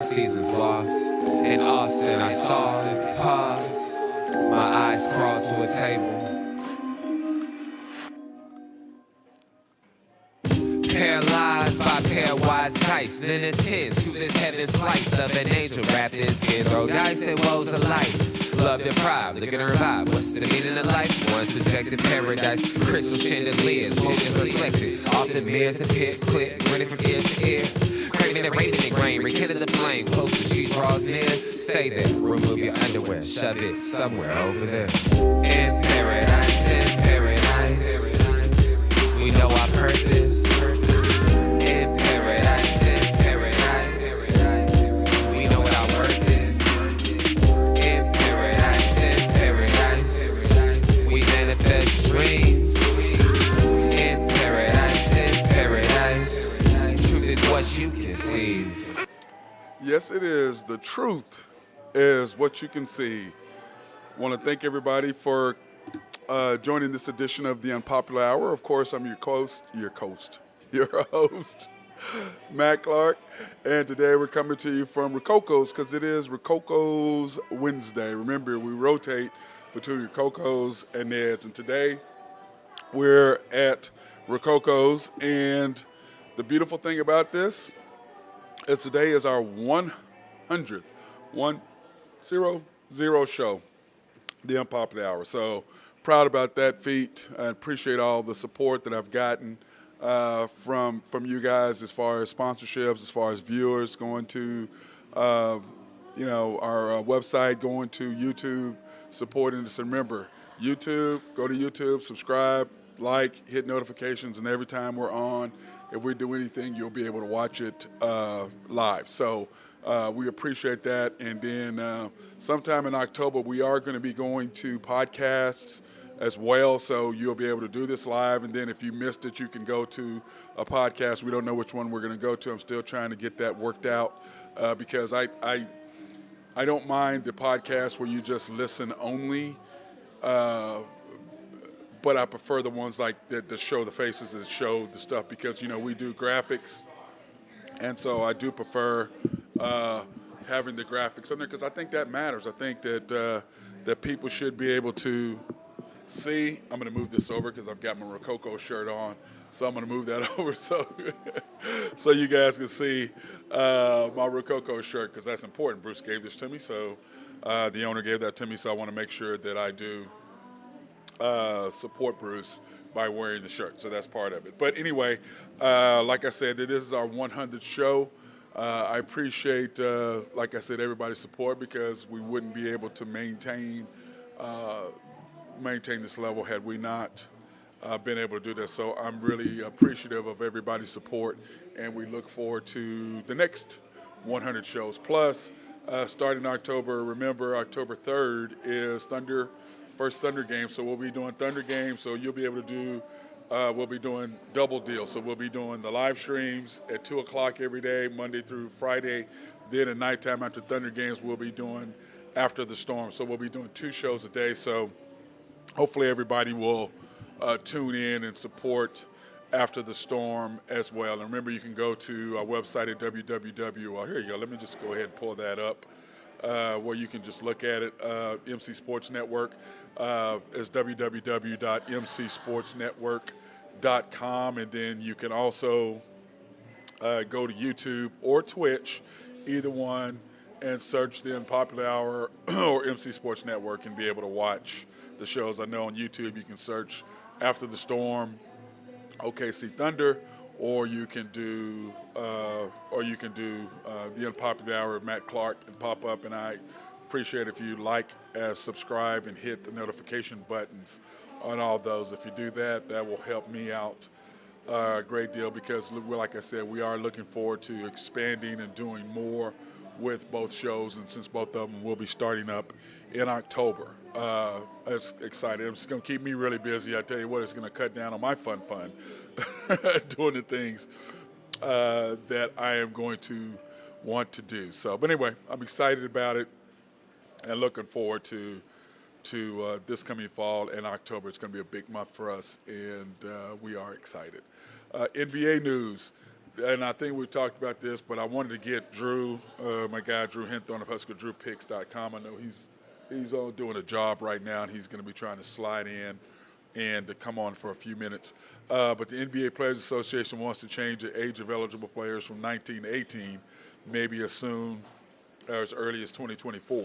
Seasons lost. In Austin, I saw pause. My eyes crawled to a table. Paralyzed by pairwise dice, then attends to this heaven slice of an angel wrapped in skin. Throw dice and woes of life. Love deprived, looking to revive. What's the meaning of life? One subjective paradise. Crystal chandeliers, focus reflected. Often mirrors appear clear, running from ear to ear. Craving and rating the grain, rekindle the flame. Close as she draws near. Stay there, remove your underwear, shove it somewhere over there. In paradise, in paradise. We know our purpose. In paradise, in paradise. We know what our worth is. In paradise, in paradise. We manifest dreams. In paradise, truth is what you conceive. Yes, it is. The truth is what you can see. I want to thank everybody for joining this edition of the Unpopular Hour. Of course, I'm your host, Matt Clark. And today we're coming to you from Rococo's because it is Rococo's Wednesday. Remember, we rotate between Rococo's and Ned's. And today we're at Rococo's. And the beautiful thing about this is today is our 100th show, the Unpopular Hour. So proud about that feat. I appreciate all the support that I've gotten from you guys as far as sponsorships, as far as viewers going to our website, going to YouTube, supporting us. Remember, YouTube, go to YouTube, subscribe, like, hit notifications, and every time we're on, if we do anything, you'll be able to watch it live. So we appreciate that. And then sometime in October, we are going to be going to podcasts as well. So you'll be able to do this live. And then if you missed it, you can go to a podcast. We don't know which one we're going to go to. I'm still trying to get that worked out because I don't mind the podcast where you just listen only. But I prefer the ones like that show the faces and show the stuff because, we do graphics. And so I do prefer having the graphics on there because I think that matters. I think that people should be able to see. I'm going to move this over because I've got my Rococo shirt on. So I'm going to move that over so you guys can see my Rococo shirt because that's important. Bruce gave this to me. So the owner gave that to me. So I want to make sure that I do support Bruce by wearing the shirt. So that's part of it. But anyway, like I said, this is our 100th show. I appreciate, like I said, everybody's support because we wouldn't be able to maintain this level had we not been able to do this. So I'm really appreciative of everybody's support, and we look forward to the next 100 shows. Plus, starting October, remember October 3rd is first Thunder game, so we'll be doing Thunder games, so you'll be able to do, we'll be doing double deal. So we'll be doing the live streams at 2 o'clock every day, Monday through Friday. Then at nighttime after Thunder games, we'll be doing After the Storm. So we'll be doing 2 shows a day. So hopefully everybody will tune in and support After the Storm as well. And remember, you can go to our website at well, here you go. Let me just go ahead and pull that up. Where you can just look at it. MC Sports Network is www.mcsportsnetwork.com, and then you can also go to YouTube or Twitch, either one, and search the Unpopular Hour or MC Sports Network and be able to watch the shows. I know on YouTube you can search After the Storm, OKC Thunder, or you can do the Unpopular Hour of Matt Clark and pop up. And I appreciate if you like, subscribe, and hit the notification buttons on all those. If you do that, that will help me out a great deal because, like I said, we are looking forward to expanding and doing more with both shows. And since both of them will be starting up in October, it's exciting. It's going to keep me really busy. I tell you what, it's going to cut down on my fun doing the things that I am going to want to do. So, but anyway, I'm excited about it and looking forward to this coming fall and October. It's going to be a big month for us, and we are excited. NBA news. and I think we talked about this, but I wanted to get Drew, my guy Drew Hinthorn of HuskerDrewPicks.com. I know he's on doing a job right now, and he's going to be trying to slide in and to come on for a few minutes. But the NBA Players Association wants to change the age of eligible players from 19 to 18, maybe as soon or as early as 2024.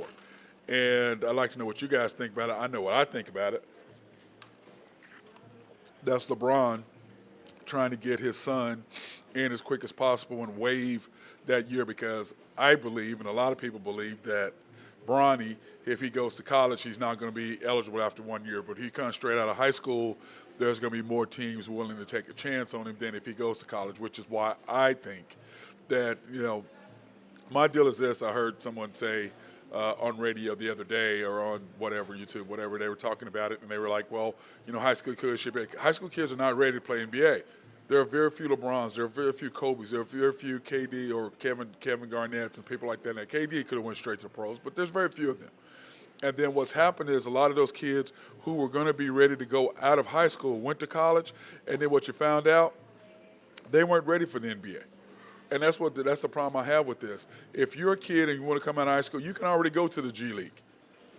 And I'd like to know what you guys think about it. I know what I think about it. That's LeBron trying to get his son in as quick as possible and waive that year, because I believe, and a lot of people believe, that Bronny, if he goes to college, he's not going to be eligible after 1 year. But he comes straight out of high school, there's going to be more teams willing to take a chance on him than if he goes to college, which is why I think that, my deal is this. I heard someone say on radio the other day, or on whatever, YouTube, whatever, they were talking about it, and they were like, well, high school kids are not ready to play NBA. There are very few LeBrons, there are very few Kobes, there are very few KD or Kevin Garnett's and people like that. Now, KD could have went straight to the pros, but there's very few of them. And then what's happened is a lot of those kids who were going to be ready to go out of high school went to college, and then what you found out, they weren't ready for the NBA. And that's the problem I have with this. If you're a kid and you want to come out of high school, you can already go to the G League.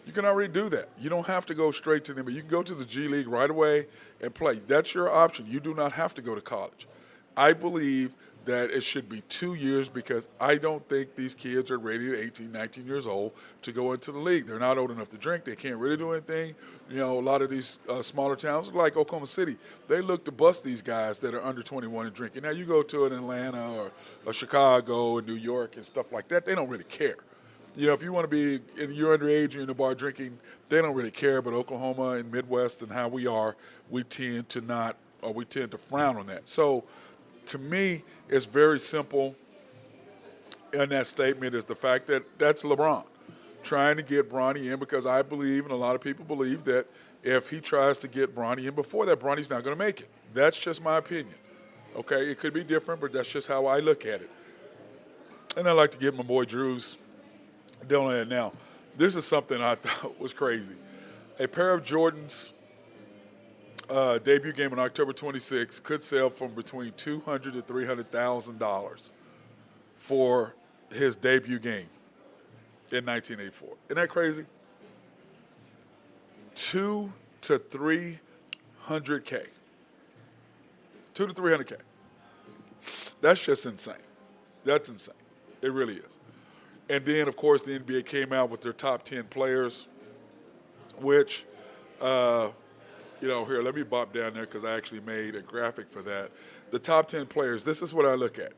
You can already do that. You don't have to go straight to them, but you can go to the G League right away and play. That's your option. You do not have to go to college. I believe that it should be 2 years, because I don't think these kids are ready at 18, 19 years old to go into the league. They're not old enough to drink. They can't really do anything. A lot of these smaller towns, like Oklahoma City, they look to bust these guys that are under 21 and drinking. Now, you go to an Atlanta or Chicago and New York and stuff like that, they don't really care. If you want to be, and you're underage and you're in the bar drinking, they don't really care. But Oklahoma and Midwest and how we are, we tend to frown on that. So, to me, it's very simple. And that statement is the fact that that's LeBron trying to get Bronny in, because I believe, and a lot of people believe, that if he tries to get Bronny in before that, Bronny's not going to make it. That's just my opinion. Okay, it could be different, but that's just how I look at it. And I'd like to get my boy Drew's deal on it now. This is something I thought was crazy. A pair of Jordans debut game on October 26th could sell from between $200,000 to $300,000 for his debut game in 1984. Isn't that crazy? $200,000 to $300,000. $200,000 to $300,000. That's just insane. That's insane. It really is. And then, of course, the NBA came out with their top 10 players, which, here, let me bop down there, because I actually made a graphic for that. The top 10 players, this is what I look at.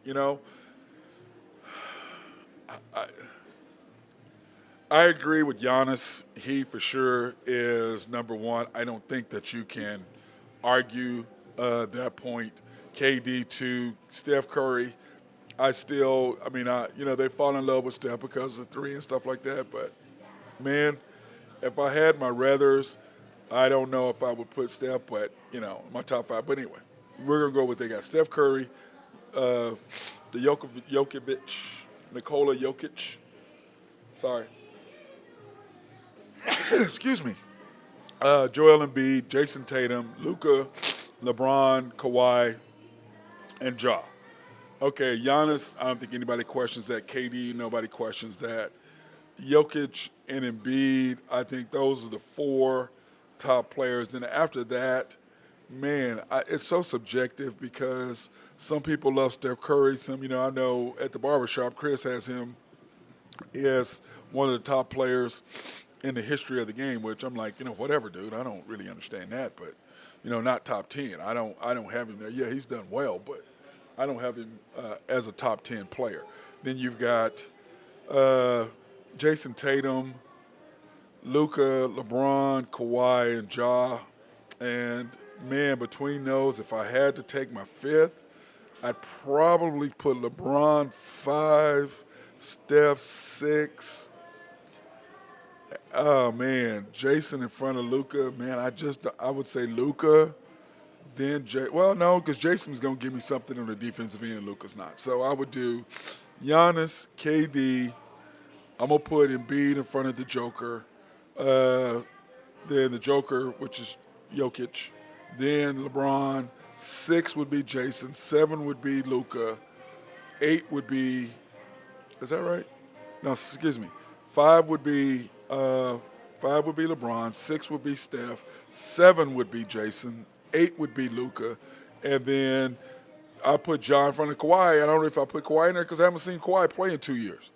I agree with Giannis. He, for sure, is number one. I don't think that you can argue that point. KD, 2, Steph Curry. They fall in love with Steph because of the 3 and stuff like that. But, man, if I had my ruthers, I don't know if I would put Steph, but, my top 5. But anyway, we're going to go with they got Steph Curry, the Jokovic, Nikola Jokic. Sorry. Excuse me. Joel Embiid, Jason Tatum, Luka, LeBron, Kawhi, and Ja. Okay, Giannis, I don't think anybody questions that. KD, nobody questions that. Jokic and Embiid, I think those are the 4 top players. Then after that, man, it's so subjective, because some people love Steph Curry. Some, I know at the barbershop, Chris has him as one of the top players in the history of the game, which I'm like, whatever, dude. I don't really understand that, but, not top 10. I don't have him there. Yeah, he's done well, but I don't have him as a top 10 player. Then you've got Jason Tatum, Luka, LeBron, Kawhi, and Ja. And, man, between those, if I had to take my 5th, I'd probably put LeBron 5, Steph 6. Oh, man, Jason in front of Luka. Man, I would say Luka. Then, no, because Jason's going to give me something on the defensive end, and Luka's not. So I would do Giannis, KD. I'm going to put Embiid in front of the Joker. Then the Joker, which is Jokic. Then LeBron. 6 would be Jason. 7 would be Luka. 8 would be, is that right? No, excuse me. 5 would be 5 would be LeBron. 6 would be Steph. 7 would be Jason. 8 would be Luca, and then I put John in front of Kawhi. I don't know if I put Kawhi in there because I haven't seen Kawhi play in 2 years.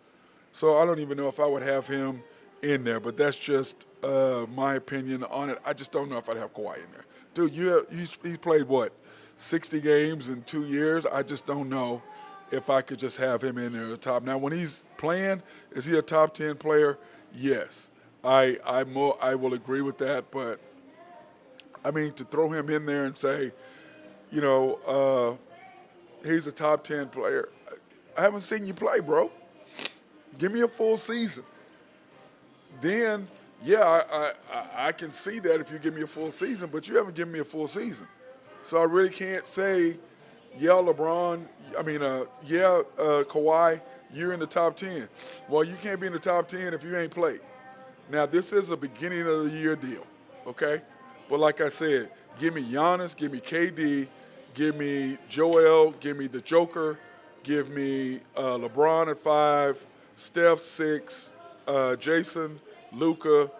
So I don't even know if I would have him in there. But that's just my opinion on it. I just don't know if I'd have Kawhi in there. Dude, he's played, what, 60 games in 2 years? I just don't know if I could just have him in there at the top. Now, when he's playing, is he a top 10 player? Yes. I will agree with that. But, I mean, to throw him in there and say, you know, he's a top 10 player. I haven't seen you play, bro. Give me a full season. Then, yeah, I can see that if you give me a full season, but you haven't given me a full season. So I really can't say, yeah, LeBron, Kawhi, you're in the top 10. Well, you can't be in the top 10 if you ain't played. Now, this is a beginning of the year deal, okay? But like I said, give me Giannis, give me KD, give me Joel, give me the Joker, give me LeBron at 5, Steph 6, Jason, Luca,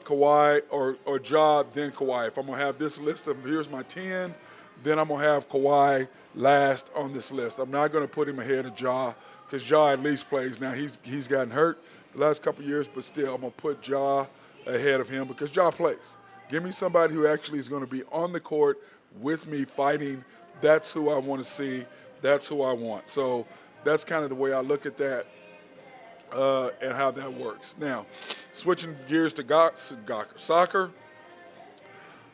Kawhi, or Ja, then Kawhi. If I'm going to have this list of here's my 10, then I'm going to have Kawhi last on this list. I'm not going to put him ahead of Ja because Ja at least plays. Now, he's gotten hurt the last couple of years, but still, I'm going to put Ja ahead of him because Ja plays. Give me somebody who actually is going to be on the court with me fighting. That's who I want to see. That's who I want. So that's kind of the way I look at that and how that works. Now, switching gears to soccer,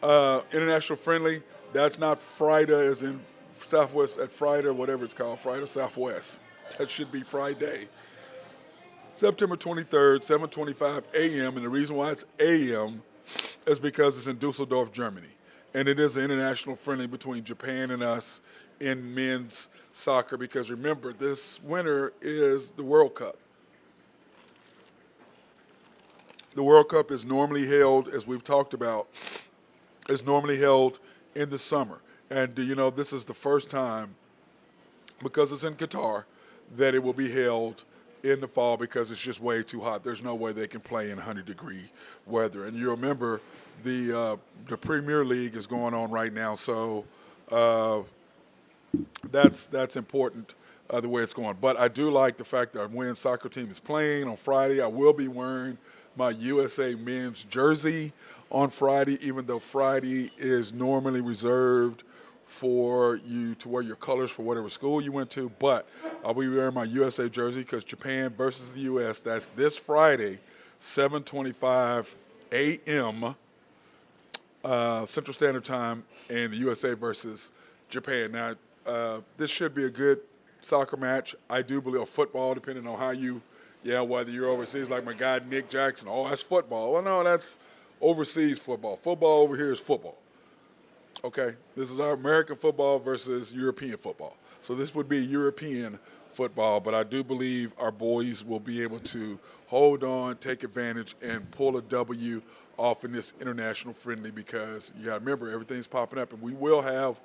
international friendly. That's not Friday as in Southwest at Friday, whatever it's called, Friday Southwest. That should be Friday. September 23rd, 7:25 a.m. And the reason why it's a.m. is because it's in Dusseldorf, Germany. And it is an international friendly between Japan and us in men's soccer because remember, this winter is the World Cup. The World Cup is normally held, as we've talked about, is normally held in the summer. And, this is the first time, because it's in Qatar, that it will be held in the fall because it's just way too hot. There's no way they can play in 100-degree weather. And you remember the Premier League is going on right now, so that's important the way it's going. But I do like the fact that our men's soccer team is playing on Friday. I will be wearing my USA men's jersey on Friday, even though Friday is normally reserved for you to wear your colors for whatever school you went to. But I'll be wearing my USA jersey because Japan versus the U.S., that's this Friday, 7:25 a.m. Central Standard Time, and the USA versus Japan. Now, this should be a good soccer match. I do believe football, depending on how whether you're overseas like my guy Nick Jackson. Oh, that's football. Well, no, that's overseas football. Football over here is football. Okay, this is our American football versus European football. So this would be European football, but I do believe our boys will be able to hold on, take advantage, and pull a W off in this international friendly because you got to remember everything's popping up, and we will have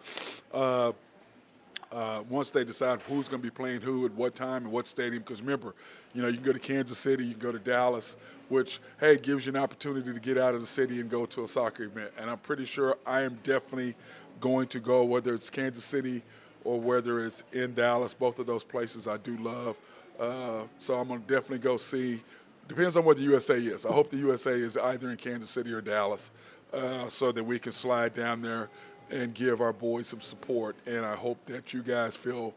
once they decide who's going to be playing who at what time and what stadium. Because remember, you can go to Kansas City, you can go to Dallas, which, hey, gives you an opportunity to get out of the city and go to a soccer event. And I'm pretty sure I am definitely going to go, whether it's Kansas City or whether it's in Dallas. Both of those places I do love. So I'm going to definitely go see. Depends on where the USA is. I hope the USA is either in Kansas City or Dallas so that we can slide down there and give our boys some support. And I hope that you guys feel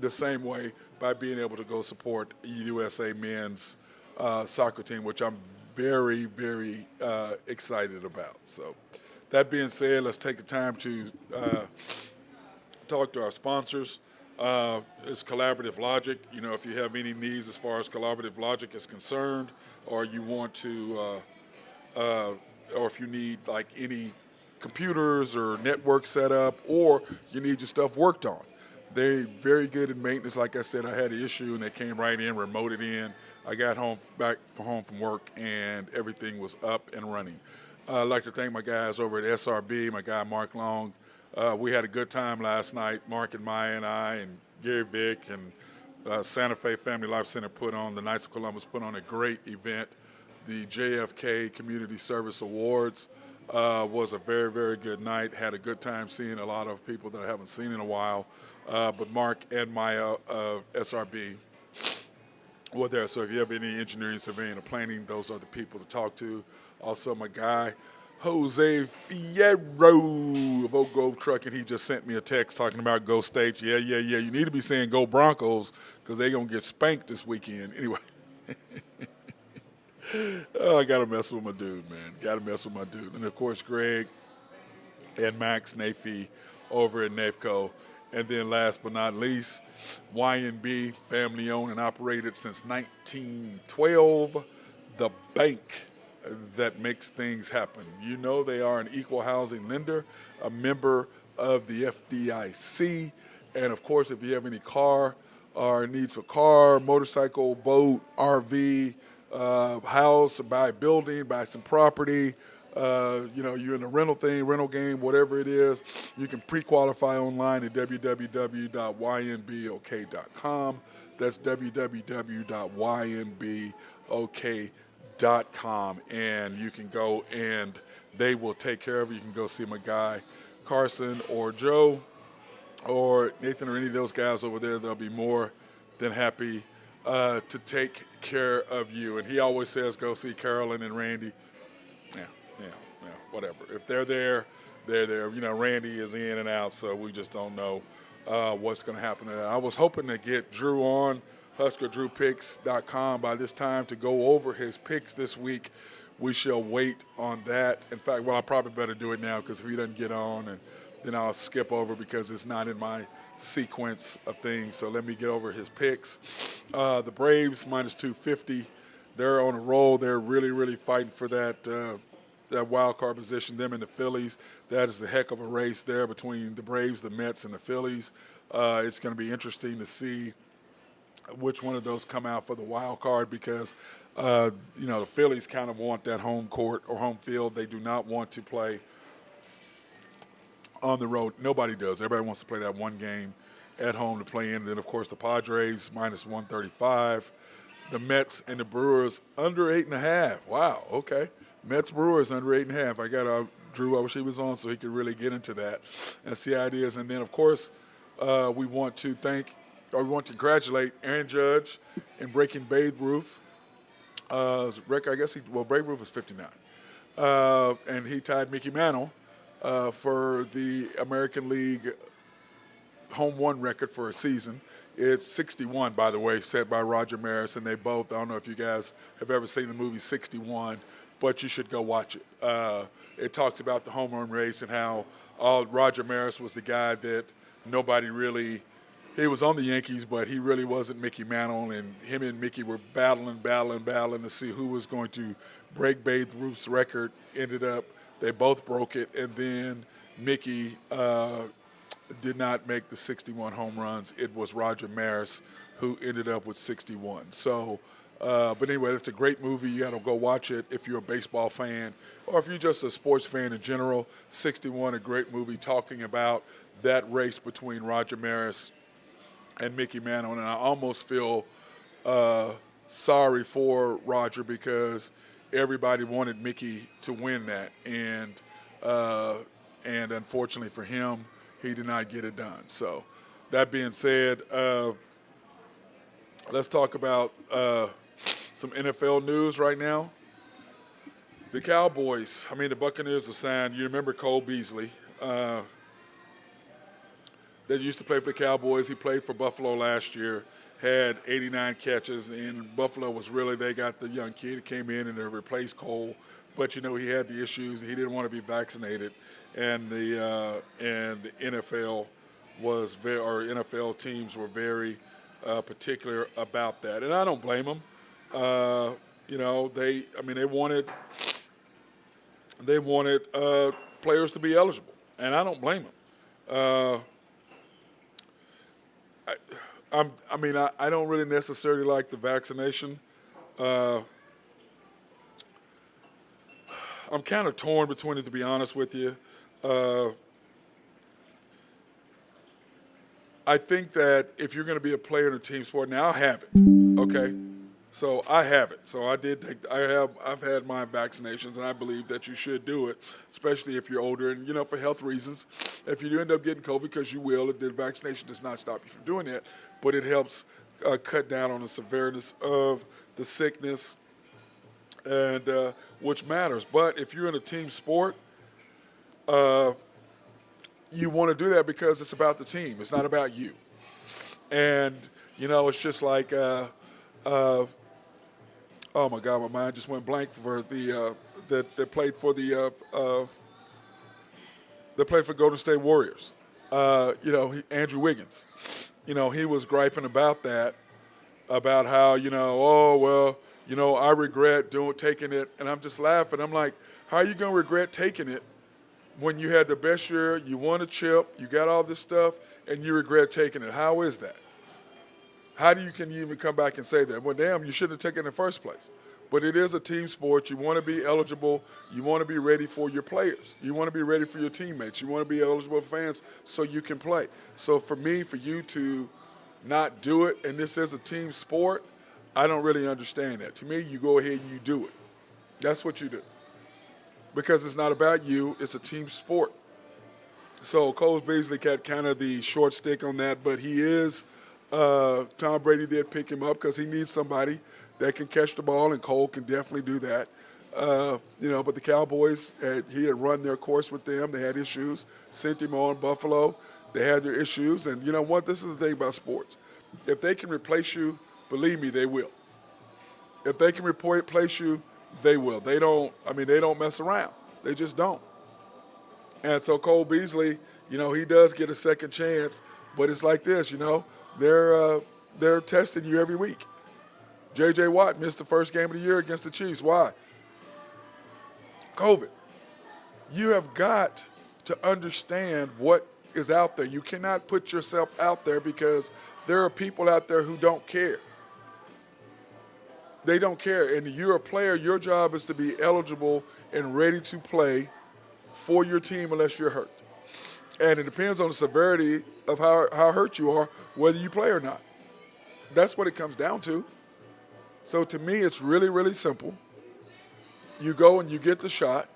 the same way by being able to go support USA men's soccer team, which I'm very, very excited about. So that being said, let's take the time to talk to our sponsors. It's Collaborative Logic. If you have any needs as far as Collaborative Logic is concerned, or you want to, or if you need like any computers or network set up, or you need your stuff worked on. They're very good in maintenance. Like I said, I had an issue and they came right in, remoted in. I got back home from work and everything was up and running. I'd like to thank my guys over at SRB, my guy Mark Long. We had a good time last night, Mark and Maya and I and Gary Vick and Santa Fe Family Life Center put on, the Knights of Columbus put on a great event. The JFK Community Service Awards was a very, very good night. Had a good time seeing a lot of people that I haven't seen in a while. But Mark and Maya of SRB were there. So if you have any engineering, surveying, or planning, those are the people to talk to. Also, my guy, Jose Fierro of Oak Grove Trucking, he just sent me a text talking about Go State. Yeah. You need to be saying Go Broncos because they're going to get spanked this weekend. Anyway. Oh, I got to mess with my dude, man. Got to mess with my dude. And, of course, Greg and Max Nafee over at NAFCO. And then last but not least, YNB, family owned and operated since 1912, the bank that makes things happen. You know they are an equal housing lender, a member of the FDIC. And, of course, if you have any car or needs for car, motorcycle, boat, RV, house, buy a building, buy some property, you're in the rental game, whatever it is, you can pre-qualify online at www.ynbok.com. That's www.ynbok.com. And you can go and they will take care of it. You can go see my guy Carson or Joe or Nathan or any of those guys over there. They'll be more than happy to take care of you. And he always says, go see Carolyn and Randy. Yeah, whatever. If they're there, they're there. Randy is in and out, so we just don't know what's going to happen to that. I was hoping to get Drew on HuskerDrewPicks.com by this time to go over his picks this week. We shall wait on that. In fact, I probably better do it now because if he doesn't get on, and then I'll skip over because it's not in my sequence of things. So let me get over his picks. The Braves minus 250. They're on a roll. They're really, really fighting for that wild card position. Them and the Phillies. That is a heck of a race there between the Braves, the Mets, and the Phillies. It's going to be interesting to see which one of those come out for the wild card because, the Phillies kind of want that home court or home field. They do not want to play on the road. Nobody does. Everybody wants to play that one game at home to play in. And then, of course, the Padres minus 135. The Mets and the Brewers under 8.5. Wow, okay. Mets Brewers under 8.5. I got Drew, I wish he was on so he could really get into that and see how it is. And then, of course, we want to congratulate Aaron Judge in breaking Babe Ruth. Record, I guess Babe Ruth was 59. And he tied Mickey Mantle for the American League home run record for a season. It's 61, by the way, set by Roger Maris, and they both, I don't know if you guys have ever seen the movie 61, but you should go watch it. It talks about the home run race and how Roger Maris was the guy that nobody really, he was on the Yankees, but he really wasn't Mickey Mantle, and him and Mickey were battling to see who was going to break Babe Ruth's record. Ended up, they both broke it, and then Mickey did not make the 61 home runs. It was Roger Maris who ended up with 61. So, but anyway, it's a great movie. You got to go watch it if you're a baseball fan or if you're just a sports fan in general. 61, a great movie talking about that race between Roger Maris and Mickey Mantle. And I almost feel sorry for Roger because everybody wanted Mickey to win that. And unfortunately for him, he did not get it done. So that being said, let's talk about some NFL news right now. The Cowboys, the Buccaneers have signed, you remember Cole Beasley. That used to play for the Cowboys. He played for Buffalo last year, had 89 catches, and Buffalo was really, they got the young kid who came in and they replaced Cole. But, he had the issues. He didn't want to be vaccinated. And the NFL NFL teams were very particular about that, and I don't blame them. They wanted players to be eligible, and I don't blame them. I don't really necessarily like the vaccination. I'm kind of torn between it, to be honest with you. I think that if you're going to be a player in a team sport, now I have it. Okay, so I have it. So I did take. I've had my vaccinations, and I believe that you should do it, especially if you're older and for health reasons. If you end up getting COVID, because you will, the vaccination does not stop you from doing that, but it helps cut down on the severity of the sickness, and which matters. But if you're in a team sport, you want to do that because it's about the team. It's not about you. And it's just like, oh my God, my mind just went blank for the that played for that played for Golden State Warriors. Andrew Wiggins. He was griping about that, about how oh well, I regret taking it, and I'm just laughing. I'm like, how are you gonna regret taking it when you had the best year, you won a chip, you got all this stuff, and you regret taking it? How is that? How can you even come back and say that? Well, damn, you shouldn't have taken it in the first place. But it is a team sport. You want to be eligible. You want to be ready for your players. You want to be ready for your teammates. You want to be eligible fans so you can play. So for me, for you to not do it, and this is a team sport, I don't really understand that. To me, you go ahead and you do it. That's what you do. Because it's not about you. It's a team sport. So Cole Beasley got kind of the short stick on that, but he is Tom Brady did pick him up because he needs somebody that can catch the ball, and Cole can definitely do that. But the Cowboys, he had run their course with them. They had issues. Sent him on Buffalo. They had their issues. And you know what? This is the thing about sports. If they can replace you, believe me, they will. If they can replace you, they will. They don't mess around. They just don't. And so Cole Beasley, he does get a second chance, but it's like this, they're testing you every week. J.J. Watt missed the first game of the year against the Chiefs. Why? COVID. You have got to understand what is out there. You cannot put yourself out there because there are people out there who don't care. They don't care. And you're a player. Your job is to be eligible and ready to play for your team unless you're hurt. And it depends on the severity of how hurt you are, whether you play or not. That's what it comes down to. So to me, it's really, really simple. You go and you get the shot.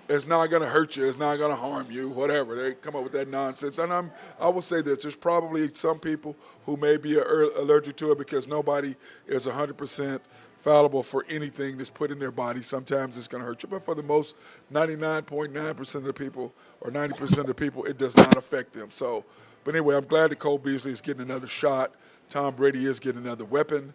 It's not going to hurt you. It's not going to harm you, whatever. They come up with that nonsense. And I will say this. There's probably some people who may be allergic to it because nobody is 100% fallible for anything that's put in their body. Sometimes it's going to hurt you. But for the most 99.9% of the people or 90% of the people, it does not affect them. So, but anyway, I'm glad that Cole Beasley is getting another shot. Tom Brady is getting another weapon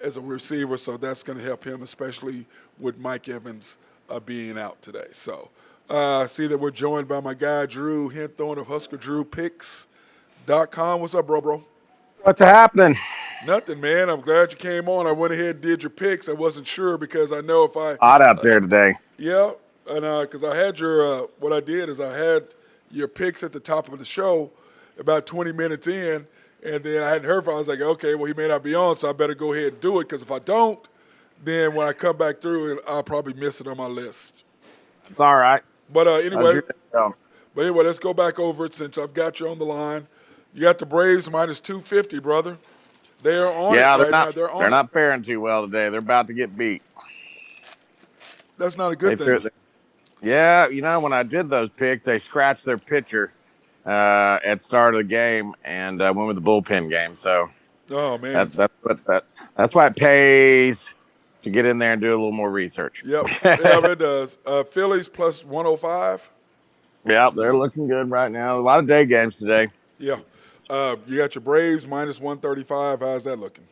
as a receiver, so that's going to help him, especially with Mike Evans being out today. So I see that we're joined by my guy, Drew Henthorn of HuskerDrewPicks.com. What's up, bro? What's happening? Nothing, man. I'm glad you came on. I went ahead and did your picks. I wasn't sure because I know if I – Hot out there today. Yeah, and because I had your what I did is I had your picks at the top of the show about 20 minutes in, and then I hadn't heard from him. I was like, okay, well, he may not be on, so I better go ahead and do it because if I don't, then when I come back through it, I'll probably miss it on my list. It's all right. But anyway, let's go back over it since I've got you on the line. You got the Braves minus 250, brother. They are on it right now. They're not faring too well today. They're about to get beat. That's not a good thing. Yeah, when I did those picks, they scratched their pitcher at the start of the game and went with the bullpen game. So, oh man, that's why it pays to get in there and do a little more research. Yep, yeah, it does. Phillies plus 105. Yeah, they're looking good right now. A lot of day games today. Yeah. You got your Braves minus 135. How's that looking?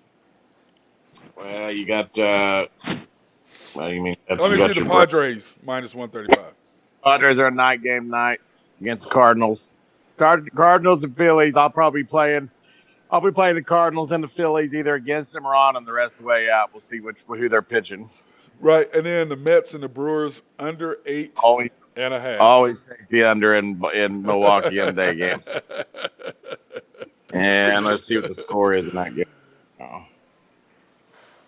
Well, you got what do you mean? Let me see the Padres minus 135. Padres are a night game tonight against the Cardinals. Cardinals and Phillies. I'll be playing the Cardinals and the Phillies either against them or on them the rest of the way out. We'll see who they're pitching. Right, and then the Mets and the Brewers under 8.5. Always take the under in Milwaukee in day games. And let's see what the score is in that game. Oh.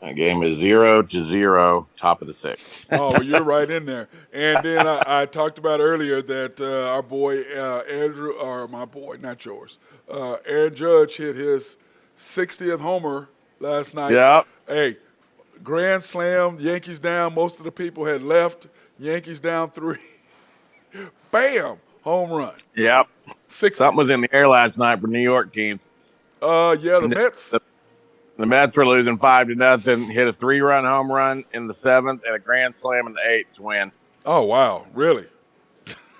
That game is 0-0, top of the sixth. Oh, well, you're right in there. And then I talked about earlier that our boy Andrew, or my boy, not yours, Aaron Judge hit his 60th homer last night. Yep. Hey, grand slam, Yankees down. Most of the people had left. Yankees down 3. Bam, home run. Yep. 60. Something was in the air last night for New York teams. Yeah, the Mets. The Mets were losing 5-0. Hit a 3-run home run in the 7th and a grand slam in the 8th to win. Oh wow, really?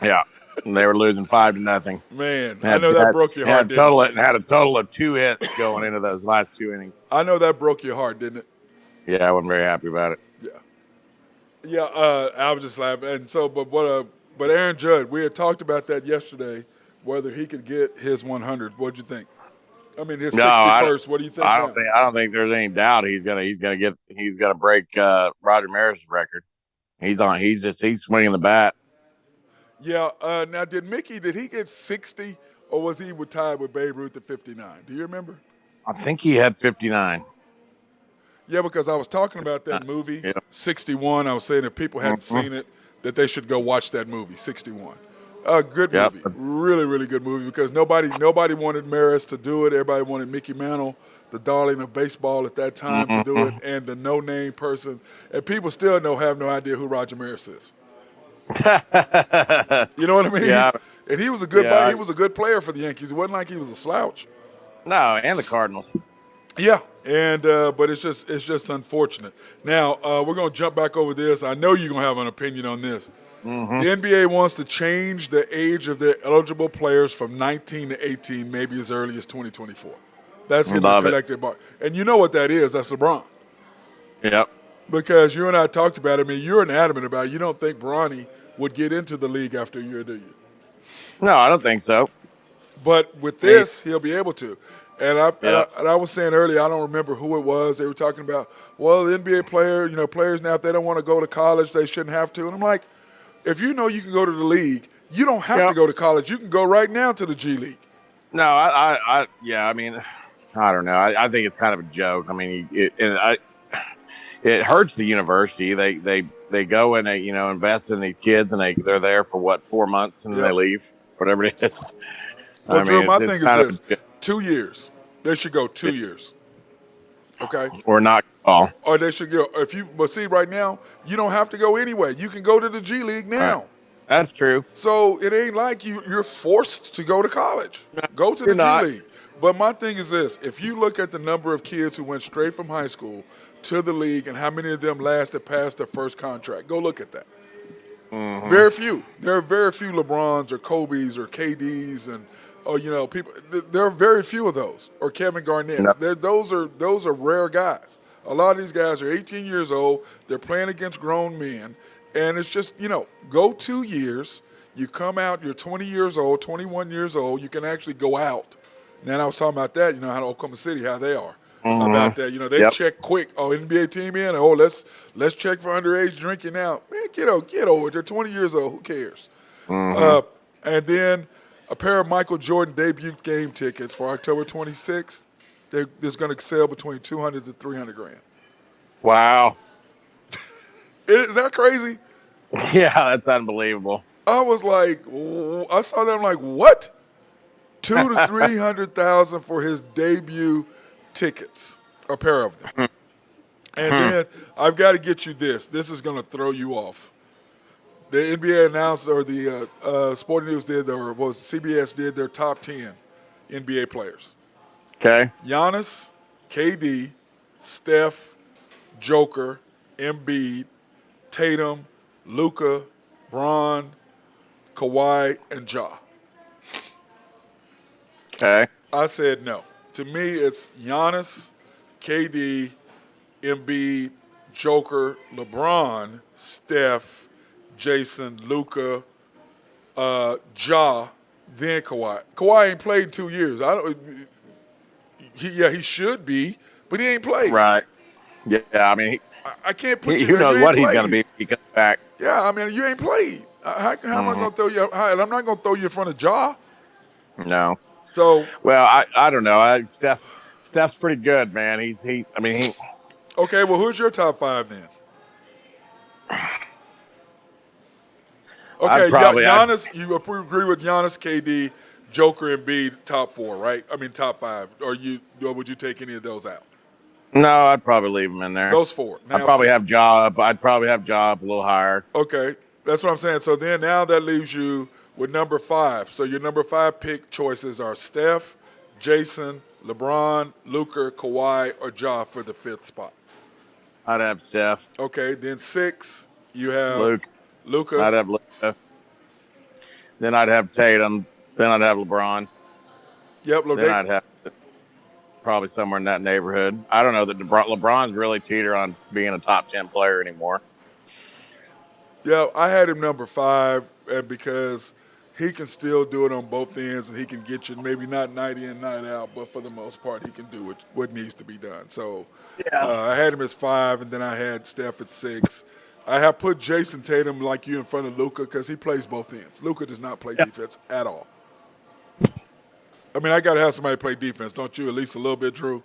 Yeah, and they were losing 5-0. Man, I know that broke your heart. Had a total of 2 hits going into those last 2 innings. I know that broke your heart, didn't it? Yeah, I wasn't very happy about it. Yeah. I was just laughing. And so, but Aaron Judge, we had talked about that yesterday, whether he could get his 100. What'd you think? I mean, his 61st. What do you think? I don't think there's any doubt he's gonna break Roger Maris' record. He's swinging the bat. Yeah. Now, did he get 60, or was he tied with Babe Ruth at 59? Do you remember? I think he had 59. Yeah, because I was talking about that movie, 61. I was saying if people hadn't seen it, that they should go watch that movie, 61. Good movie, really, really good movie, because nobody wanted Maris to do it. Everybody wanted Mickey Mantle, the darling of baseball at that time, to do it, and the no-name person. And people still have no idea who Roger Maris is. You know what I mean? Yeah. And he was a good player for the Yankees. It wasn't like he was a slouch. No, and the Cardinals. Yeah, and but it's just unfortunate. Now we're gonna jump back over this. I know you're gonna have an opinion on this. The NBA wants to change the age of their eligible players from 19 to 18, maybe as early as 2024. That's in the collective bar. And you know what that is? That's LeBron. Yep. Because you and I talked about it. I mean, you're adamant about it. You don't think Bronny would get into the league after a year, do you? No, I don't think so. But with this, he'll be able to. And I was saying earlier, I don't remember who it was. They were talking about, well, the NBA players now, if they don't want to go to college, they shouldn't have to. And I'm like, if you know you can go to the league, you don't have to go to college. You can go right now to the G League. No, I mean, I don't know. I think it's kind of a joke. I mean, it hurts the university. They go and they invest in these kids, and they're there for 4 months, and then they leave, whatever it is. Well, Drew, my thing is this: 2 years. They should go 2 years. Okay. Or not all. Or they should go. But see, right now you don't have to go anyway. You can go to the G League now. Right. That's true. So it ain't like you're forced to go to college. Go to the G League. But my thing is this: if you look at the number of kids who went straight from high school to the league, and how many of them lasted past their first contract, go look at that. Very few. There are very few LeBrons or Kobe's or KD's and people. There are very few of those, or Kevin Garnett's. No. Those are rare guys. A lot of these guys are 18 years old. They're playing against grown men, and it's just go 2 years. You come out. You're 20 years old, 21 years old. You can actually go out. Now I was talking about that. How Oklahoma City, how they are about that. They check quick. Oh, NBA team in. Oh, let's check for underage drinking now. Man, get over it. They're 20 years old. Who cares? And then a pair of Michael Jordan debut game tickets for October 26th. There's going to sell between $200 to $300,000. Wow. Is that crazy? Yeah, that's unbelievable. I was like, I saw that. I'm like, what? $200,000 to $300,000 for his debut tickets, a pair of them. And then I've got to get you this. This is going to throw you off. The NBA announced, or the Sporting News did, or was CBS did their top 10 NBA players. Okay. Giannis, KD, Steph, Joker, Embiid, Tatum, Luka, Bron, Kawhi, and Ja. Okay. I said no. To me, it's Giannis, KD, Embiid, Joker, LeBron, Steph, Jason, Luka, Ja, then Kawhi. Kawhi ain't played in 2 years. He should be, but he ain't played. Right. Yeah, I mean, I can't put you. Who knows what he's going to be if he comes back? Yeah, I mean, you ain't played. How am I going to throw you? And I'm not going to throw you in front of Ja. No. So well, I don't know. Steph's pretty good, man. Okay, well, who's your top five then? I'd Okay, probably, I Giannis. You agree with Giannis, KD, Joker, and B top four, right? I mean top five. Or would you take any of those out? no, I'd probably leave him in there. Those four. Now, so, I'd probably have Job a little higher. okay, that's what I'm saying. So then now that leaves you with number five. So your number five pick choices are Steph, Jason, LeBron, Luka, Kawhi, or Ja for the fifth spot. I'd have Steph, Okay, then six, you have Luke. Luka. I'd have Luka. Then I'd have Tatum. Then I'd have LeBron. Yep, Then I'd have probably somewhere in that neighborhood. I don't know that LeBron's really teeter on being a top 10 player anymore. Yeah, I had him number five, and because he can still do it on both ends, and he can get you maybe not night in, night out, but for the most part, he can do what needs to be done. So I had him as five, and then I had Steph at six. I have put Jason Tatum like you in front of Luka because he plays both ends. Luka does not play defense at all. I mean, I got to have somebody play defense, don't you? At least a little bit, Drew.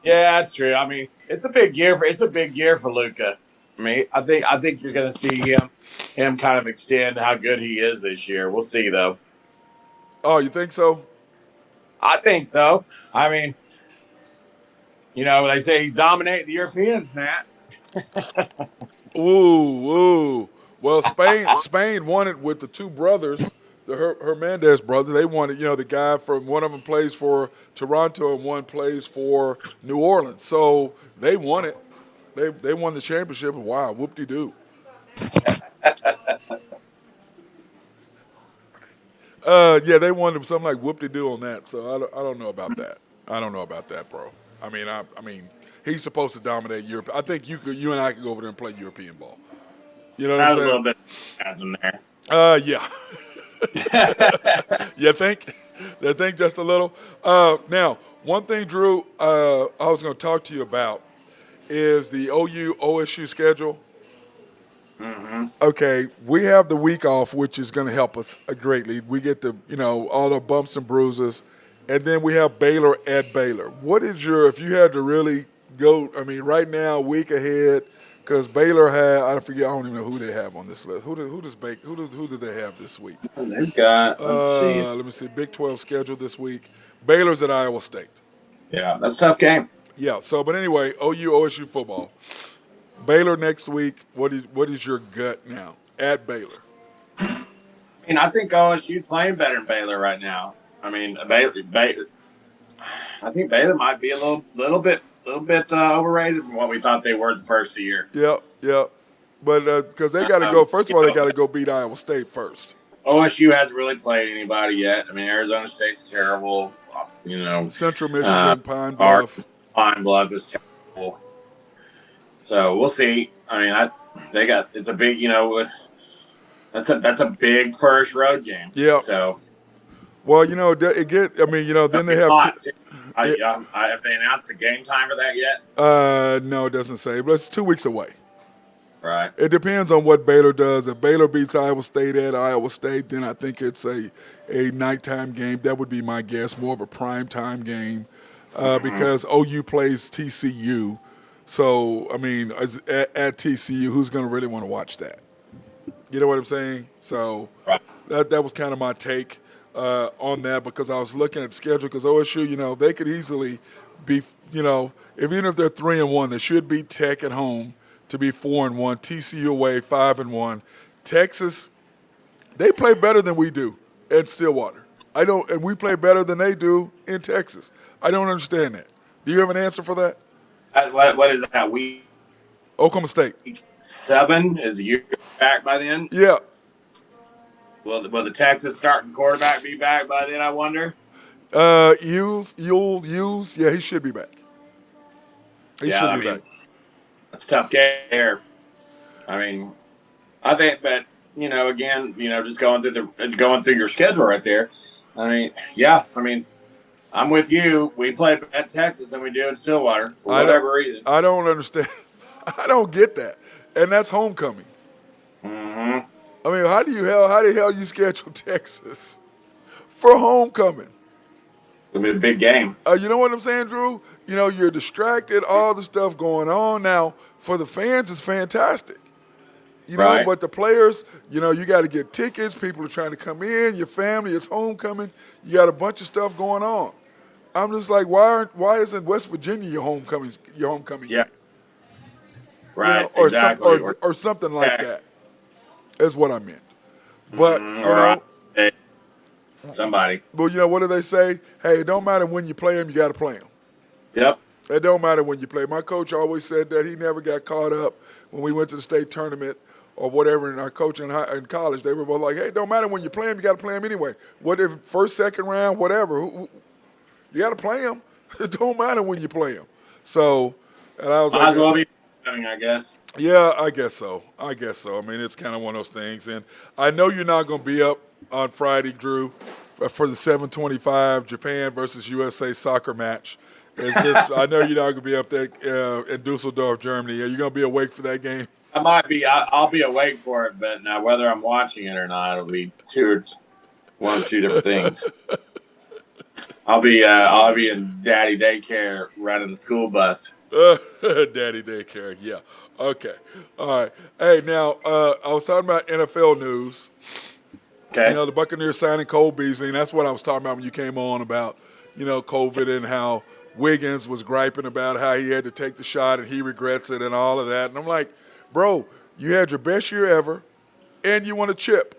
Yeah, that's true. I mean, it's a big year for Luca. I mean, I think you're going to see him kind of extend how good he is this year. We'll see though. Oh, you think so? I think so. I mean, they say he's dominating the Europeans, Matt. Ooh. Well, Spain won it with the two brothers, the Hernandez brothers. They won it. The guy from one of them plays for Toronto and one plays for New Orleans. So they won it. They won the championship. Wow, whoop-de-doo. Yeah, they won something like whoop-de-doo on that. So I don't know about that. I don't know about that, bro. I mean, he's supposed to dominate Europe. I think you and I could go over there and play European ball. You know what I'm saying? A little bit as in there. Yeah. You think? You think just a little? Now, one thing, Drew, I was going to talk to you about is the OU OSU schedule. Mm-hmm. Okay, we have the week off, which is going to help us greatly. We get to, all the bumps and bruises. And then we have Baylor at Baylor. What is if you had to really go, right now, week ahead, because Baylor I don't even know who they have on this list. Who did they have this week? They've got, let me see, Big 12 schedule this week. Baylor's at Iowa State. Yeah, that's a tough game. Yeah, but anyway, OU, OSU football. Baylor next week, what is your gut now at Baylor? I think OSU's playing better than Baylor right now. I think Baylor might be a little bit overrated from what we thought they were the first of the year. Yeah. But because they got to go, first of all, they got to go beat Iowa State first. OSU hasn't really played anybody yet. Arizona State's terrible. Central Michigan, Pine Bluff. Pine Bluff is terrible. So we'll see. It's a big, that's a big first road game. Yeah. So. Well, then they have. Have they announced the game time for that yet? No, it doesn't say, but it's 2 weeks away. Right. It depends on what Baylor does. If Baylor beats Iowa State at Iowa State, then I think it's a nighttime game. That would be my guess, more of a primetime game, because OU plays TCU. So, at TCU, who's going to really want to watch that? You know what I'm saying? So right. that was kind of my take on that, because I was looking at the schedule, because OSU, they could easily be, even if they're 3-1, they should beat Tech at home to be 4-1, TCU away 5-1. Texas, they play better than we do at Stillwater. And we play better than they do in Texas. I don't understand that. Do you have an answer for that? What is that week? Oklahoma State. 7 is you back by then? Yeah. Will the Texas starting quarterback be back by then, I wonder? Use. Yeah, he should be back. He should be back. That's a tough game there. I think, but again, just going through your schedule right there. I'm with you. We play at Texas than we do in Stillwater for whatever reason. I don't understand. I don't get that, and that's homecoming. Mm-hmm. How the hell you schedule Texas for homecoming? It'll be a big game. You know what I'm saying, Drew? You know, you're distracted, all the stuff going on. Now, for the fans, it's fantastic. You know, Right. but the players, you know, you got to get tickets. People are trying to come in. Your family, it's homecoming. You got a bunch of stuff going on. I'm just like, why isn't West Virginia your homecoming Yeah. game? You Right. know, or Exactly. or something like Yeah. that is what I meant. But you Or know, somebody. but you know, what do they say? Hey, it don't matter when you play them, you got to play them. Yep. It don't matter when you play. My coach always said that he never got caught up when we went to the state tournament or whatever. And our coach in college, they were both like, "Hey, it don't matter when you play them, you got to play them anyway. What if first, second round, whatever, you got to play them. It don't matter when you play them." So, and I was Might as well like, be coming, I guess. "Yeah, I guess so. I guess so. I mean, it's kind of one of those things." And I know you're not going to be up on Friday, Drew, for the 7:25 Japan versus USA soccer match. I know you're not going to be up there in Dusseldorf, Germany. Are you going to be awake for that game? I might be. I'll be awake for it, but now whether I'm watching it or not, it'll be one or two different things. I'll be in daddy daycare running the school bus. Daddy daycare, yeah. Okay. All right. Hey, now, I was talking about NFL news. Okay. You know, the Buccaneers signing Cole Beasley, and that's what I was talking about when you came on about, you know, COVID and how Wiggins was griping about how he had to take the shot and he regrets it and all of that. And I'm like, bro, you had your best year ever and you won a chip.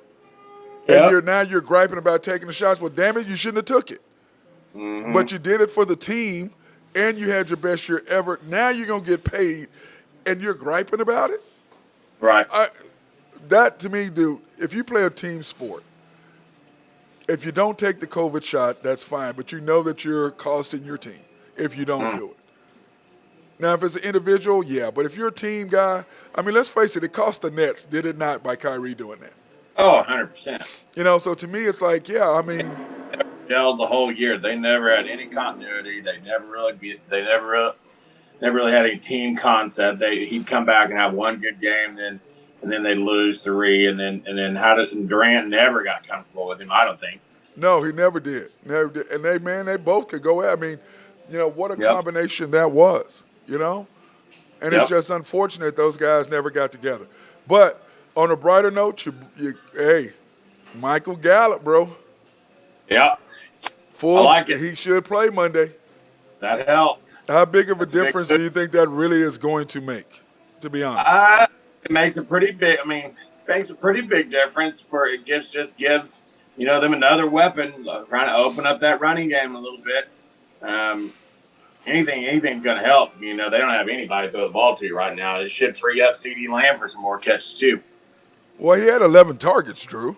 Yep. And now you're griping about taking the shots. Well, damn it, you shouldn't have took it. Mm-hmm. But you did it for the team and you had your best year ever. Now you're going to get paid and you're griping about it? Right. That, to me, dude, if you play a team sport, if you don't take the COVID shot, that's fine. But you know that you're costing your team if you don't do it. Now, if it's an individual, yeah. But if you're a team guy, I mean, let's face it, it cost the Nets, did it not, by Kyrie doing that? Oh, 100%. You know, so to me, it's like, yeah, I mean. Gelled the whole year. They never had any continuity. They never really had any team concept. He'd come back and have one good game, and then they'd lose three, and then Durant never got comfortable with him, I don't think. No, he never did. Never did. And they both could go at. I mean, you know, what a combination that was, you know? And it's just unfortunate those guys never got together. But on a brighter note, hey, Michael Gallup, bro. Yeah. I like it. He should play Monday. That helps. How big of a difference do you think that really is going to make, to be honest? It makes a pretty big, difference it just gives, you know, them another weapon, trying to open up that running game a little bit. Anything's going to help. You know, they don't have anybody to throw the ball to right now. It should free up CeeDee Lamb for some more catches too. Well, he had 11 targets, Drew.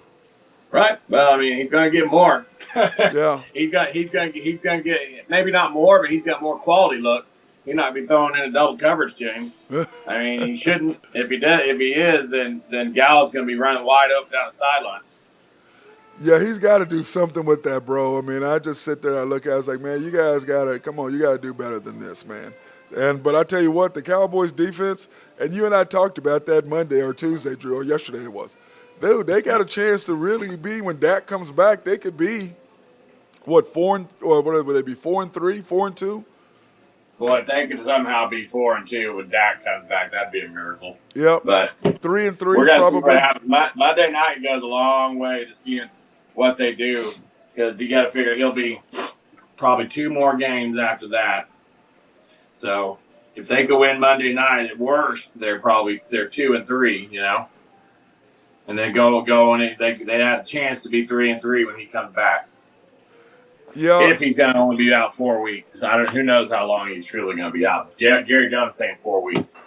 Right. Well, I mean, he's going to get more. Yeah. He's going to get maybe not more, but he's got more quality looks. He's not be throwing in a double coverage to him. I mean, he shouldn't. If he does, if he is, then Gallup's going to be running wide open down the sidelines. Yeah, he's got to do something with that, bro. I mean, I just sit there and I look at it, I was like, man, you guys got to, come on, you got to do better than this, man. But I tell you what, the Cowboys defense, and you and I talked about that Monday or Tuesday, Drew, or yesterday it was. Dude, they got a chance to really be, when Dak comes back, they could be, what, 4-3, 4-2? Well, if they could somehow be 4-2 when Dak comes back, that'd be a miracle. Yep. But 3-3 we're gonna probably. see what happens. Monday night goes a long way to seeing what they do, because you got to figure he'll be probably 2 more games after that. So if they could win Monday night, at worst, they're 2-3, you know, and then go and they had a chance to be 3-3 when he comes back. Yeah. If he's going to only be out 4 weeks. Who knows how long he's truly going to be out. Jerry Jones saying 4 weeks.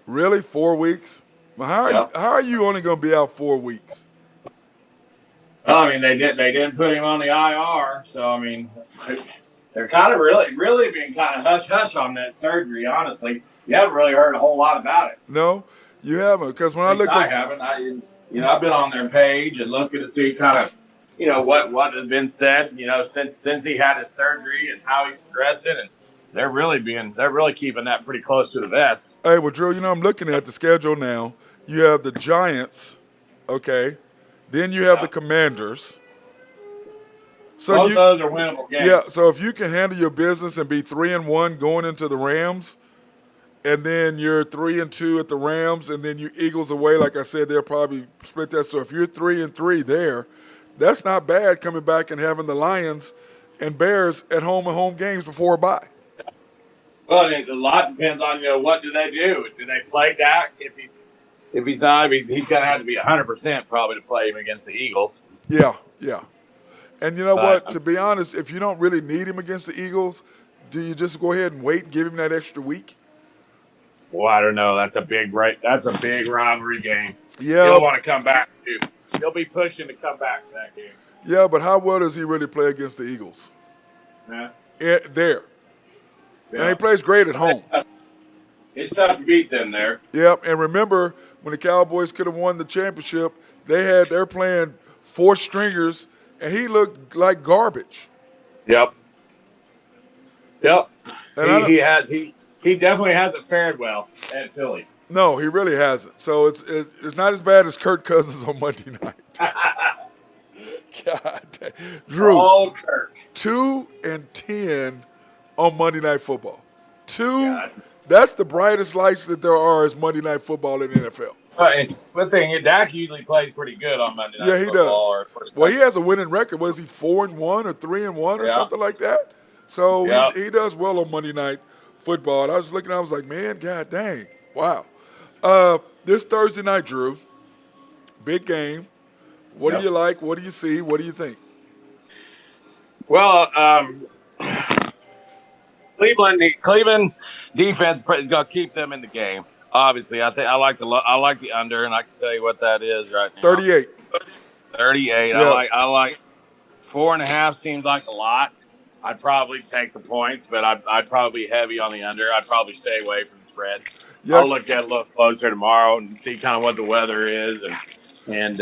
Really? 4 weeks? Well, how are you only going to be out 4 weeks? Well, I mean, they didn't put him on the IR, so I mean, they're kind of really being kind of hush-hush on that surgery, honestly. You haven't really heard a whole lot about it. No, you haven't, because when I look I haven't. I've been on their page and looking to see kind of, you know, what has been said, you know, since he had his surgery and how he's progressing, and they're really keeping that pretty close to the vest. Hey, well, Drew, you know, I'm looking at the schedule now. You have the Giants, okay, then you have the Commanders, So Both those are winnable games. Yeah, so if you can handle your business and be 3-1 going into the Rams, and then you're 3-2 at the Rams, and then you Eagles away, like I said, they'll probably split that. So if you're 3-3 there, that's not bad coming back and having the Lions and Bears at home and home games before a bye. Well, a lot depends on what do they do? Do they play Dak? If he's not, he's going to have to be 100% probably to play him against the Eagles. Yeah. And you know what? To be honest, if you don't really need him against the Eagles, do you just go ahead and wait and give him that extra week? Well, I don't know. That's a big rivalry game. Yeah. He'll want to come back too. He'll be pushing to come back to that game. Yeah, but how well does he really play against the Eagles? Yeah. There. Yeah. And he plays great at home. It's tough to beat them there. Yep, and remember when the Cowboys could have won the championship, they're playing four stringers, and he looked like garbage. Yep. And he definitely hasn't fared well at Philly. No, he really hasn't. So it's not as bad as Kirk Cousins on Monday night. God, Drew. Oh, Kirk. 2-10 on Monday Night Football. That's the brightest lights that there are is Monday Night Football in the NFL. One thing, Dak usually plays pretty good on Monday Night Football. Yeah, he does. Well, he has a winning record. What is he, 4-1 or 3-1 or something like that? So he does well on Monday Night Football. And I was looking, I was like, man, God dang, wow. This Thursday night, Drew, big game. What do you like? What do you see? What do you think? Well, Cleveland defense is going to keep them in the game. Obviously, I think I like the under, and I can tell you what that is right now. 38. 38. Yep. I like 4.5 seems like a lot. I'd probably take the points, but I'd probably be heavy on the under. I'd probably stay away from the spread. Yep. I'll look at it a little closer tomorrow and see kind of what the weather is, and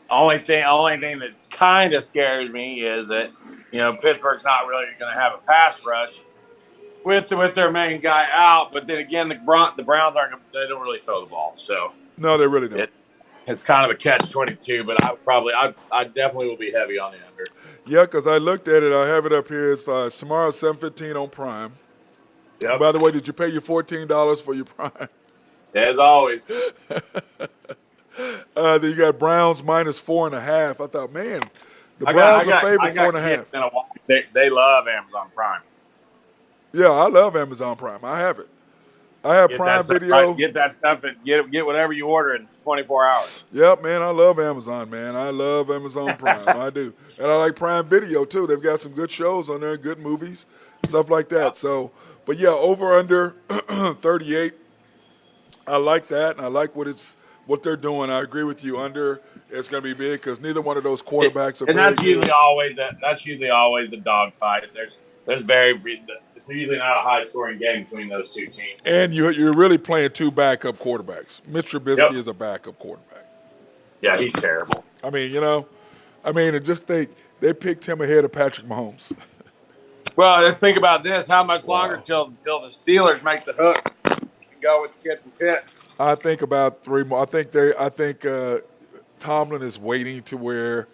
only thing that kind of scares me is that Pittsburgh's not really going to have a pass rush with their main guy out. But then again, the Browns they don't really throw the ball, so no, they really don't. It's kind of a catch-22. But I definitely will be heavy on the under. Yeah, because I looked at it. I have it up here. It's tomorrow 7:15 on Prime. Yep. By the way, did you pay your $14 for your Prime? As always. Then you got Browns minus 4.5. I thought, man, the Browns are favored 4.5. They love Amazon Prime. Yeah, I love Amazon Prime. I have it. I have Prime Video. Get that stuff and get whatever you order in 24 hours. Yep, man, I love Amazon, man. I love Amazon Prime. I do. And I like Prime Video, too. They've got some good shows on there, good movies, stuff like that. Yep. So, but yeah, over under 38. I like that, and I like what they're doing. I agree with you. Under it's going to be big because neither one of those quarterbacks are. And that's usually always a dogfight. There's it's usually not a high-scoring game between those two teams. And you're really playing two backup quarterbacks. Mitch Trubisky is a backup quarterback. Yeah, he's terrible. I mean, and just think they picked him ahead of Patrick Mahomes. Well, let's think about this. How much longer until the Steelers make the hook and go with the kid from Pitt? I think about 3 more. I think Tomlin is waiting to where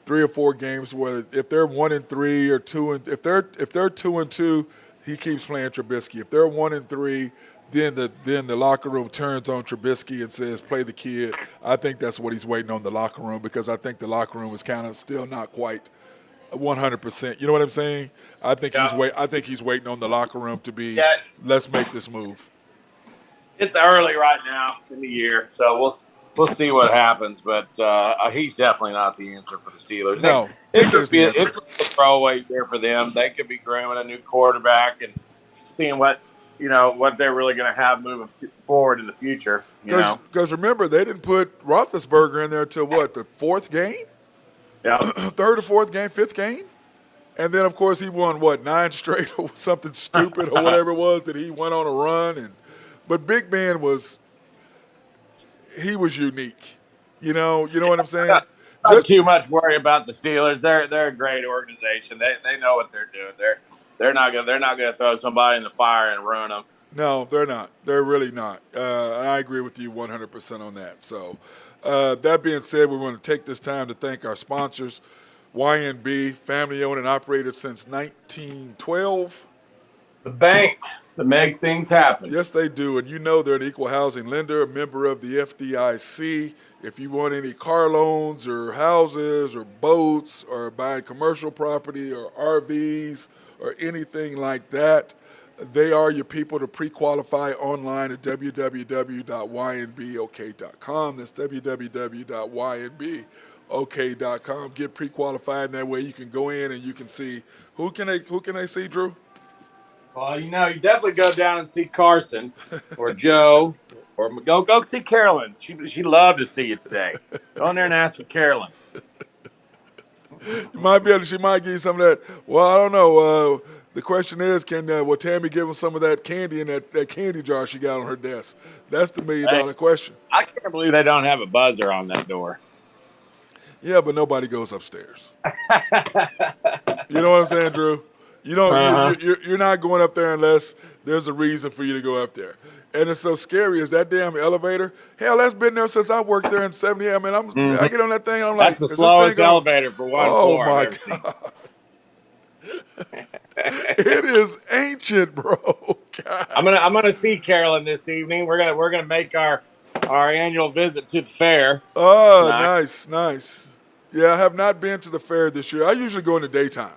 3 or 4 games where if they're 1-3 or 2 and if they're 2-2, he keeps playing Trubisky. If they're 1-3, then the locker room turns on Trubisky and says, "Play the kid." I think that's what he's waiting on the locker room because I think the locker room is kind of still not quite 100%. You know what I'm saying? I think he's waiting on the locker room to be. Yeah. Let's make this move. It's early right now in the year, so we'll see what happens. But he's definitely not the answer for the Steelers. No, it could be a throwaway year for them. They could be grooming a new quarterback and seeing what they're really going to have moving forward in the future. Because remember, they didn't put Roethlisberger in there until what, the 4th game? Yeah, 3rd or 4th game, 5th game, and then of course he won 9 straight or something stupid or whatever it was that he went on a run But Big Ben was unique. You know what I'm saying? Not too much worry about the Steelers. They're a great organization. They know what they're doing. They're not gonna throw somebody in the fire and ruin them. No, they're not. They're really not. And I agree with you 100% on that. So that being said, we want to take this time to thank our sponsors YNB, family owned and operated since 1912. The bank that makes things happen. Yes, they do. And you know they're an equal housing lender, a member of the FDIC. If you want any car loans or houses or boats or buying commercial property or RVs or anything like that, they are your people to pre-qualify online at www.ynbok.com. That's www.ynbok.com. Get pre-qualified, and that way you can go in and you can see who can they see, Drew? Well, you definitely go down and see Carson or Joe or go see Carolyn. She loved to see you today. Go in there and ask for Carolyn. She might give you some of that. Well, I don't know. The question is, will Tammy give him some of that candy in that candy jar she got on her desk? That's the $1 million question. I can't believe they don't have a buzzer on that door. Yeah, but nobody goes upstairs. You know what I'm saying, Drew? You don't. You're not going up there unless there's a reason for you to go up there. And it's so scary is that damn elevator. Hell, that's been there since I worked there in 70. I mean, I get on that thing. I'm like, that's the slowest elevator for one floor. Oh my God. It is ancient, bro. God. I'm gonna see Carolyn this evening. We're gonna make our annual visit to the fair. Oh, nice. Yeah, I have not been to the fair this year. I usually go in the daytime.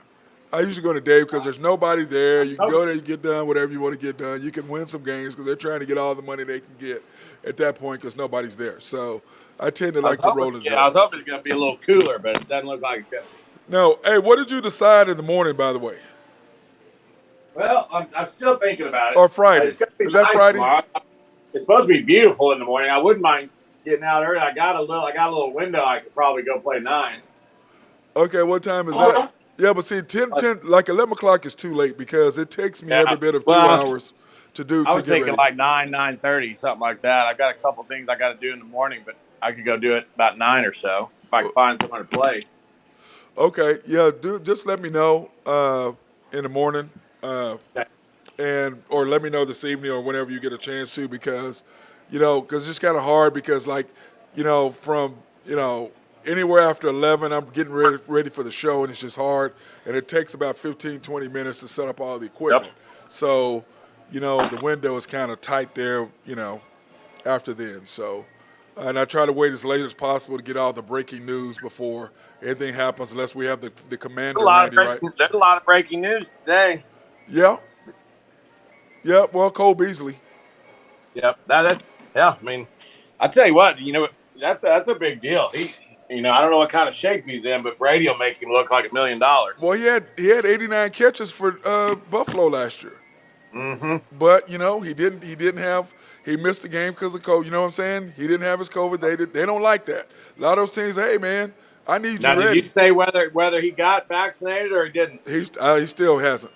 Because there's nobody there. You can go there, you get done whatever you want to get done. You can win some games because they're trying to get all the money they can get at that point because nobody's there. So I tend to like to roll it. Yeah, I was hoping it's going to be a little cooler, but it doesn't look like it's going to be. No. Hey, what did you decide in the morning, by the way? Well, I'm still thinking about it. Or Friday. Is that Friday? Tomorrow. It's supposed to be beautiful in the morning. I wouldn't mind getting out early. I got a little window. I could probably go play 9. Okay, what time is that? Yeah, but see, 10, like 11 o'clock is too late because it takes me every bit of 2 hours to do. I was thinking like 9:30, something like that. I've got a couple things I got to do in the morning, but I could go do it about 9 or so if I can find someone to play. Okay, yeah, just let me know in the morning, or let me know this evening or whenever you get a chance to because it's just kind of hard because from anywhere after 11, I'm getting ready for the show, and it's just hard. And it takes about 15, 20 minutes to set up all the equipment. Yep. So, the window is kind of tight there, after then. So, and I try to wait as late as possible to get all the breaking news before anything happens, unless we have the commander ready, right? There's a lot of breaking news today. Yeah. Yeah, well, Cole Beasley. Yep. I mean, I tell you what, that's a big deal. I don't know what kind of shape he's in, but Brady will make him look like $1 million. Well, he had 89 catches for Buffalo last year. Mm-hmm. But he missed the game because of COVID. You know what I'm saying? He didn't have his COVID. They don't like that. A lot of those teams, hey man, I need you ready. Did you say whether he got vaccinated or he didn't? He still hasn't.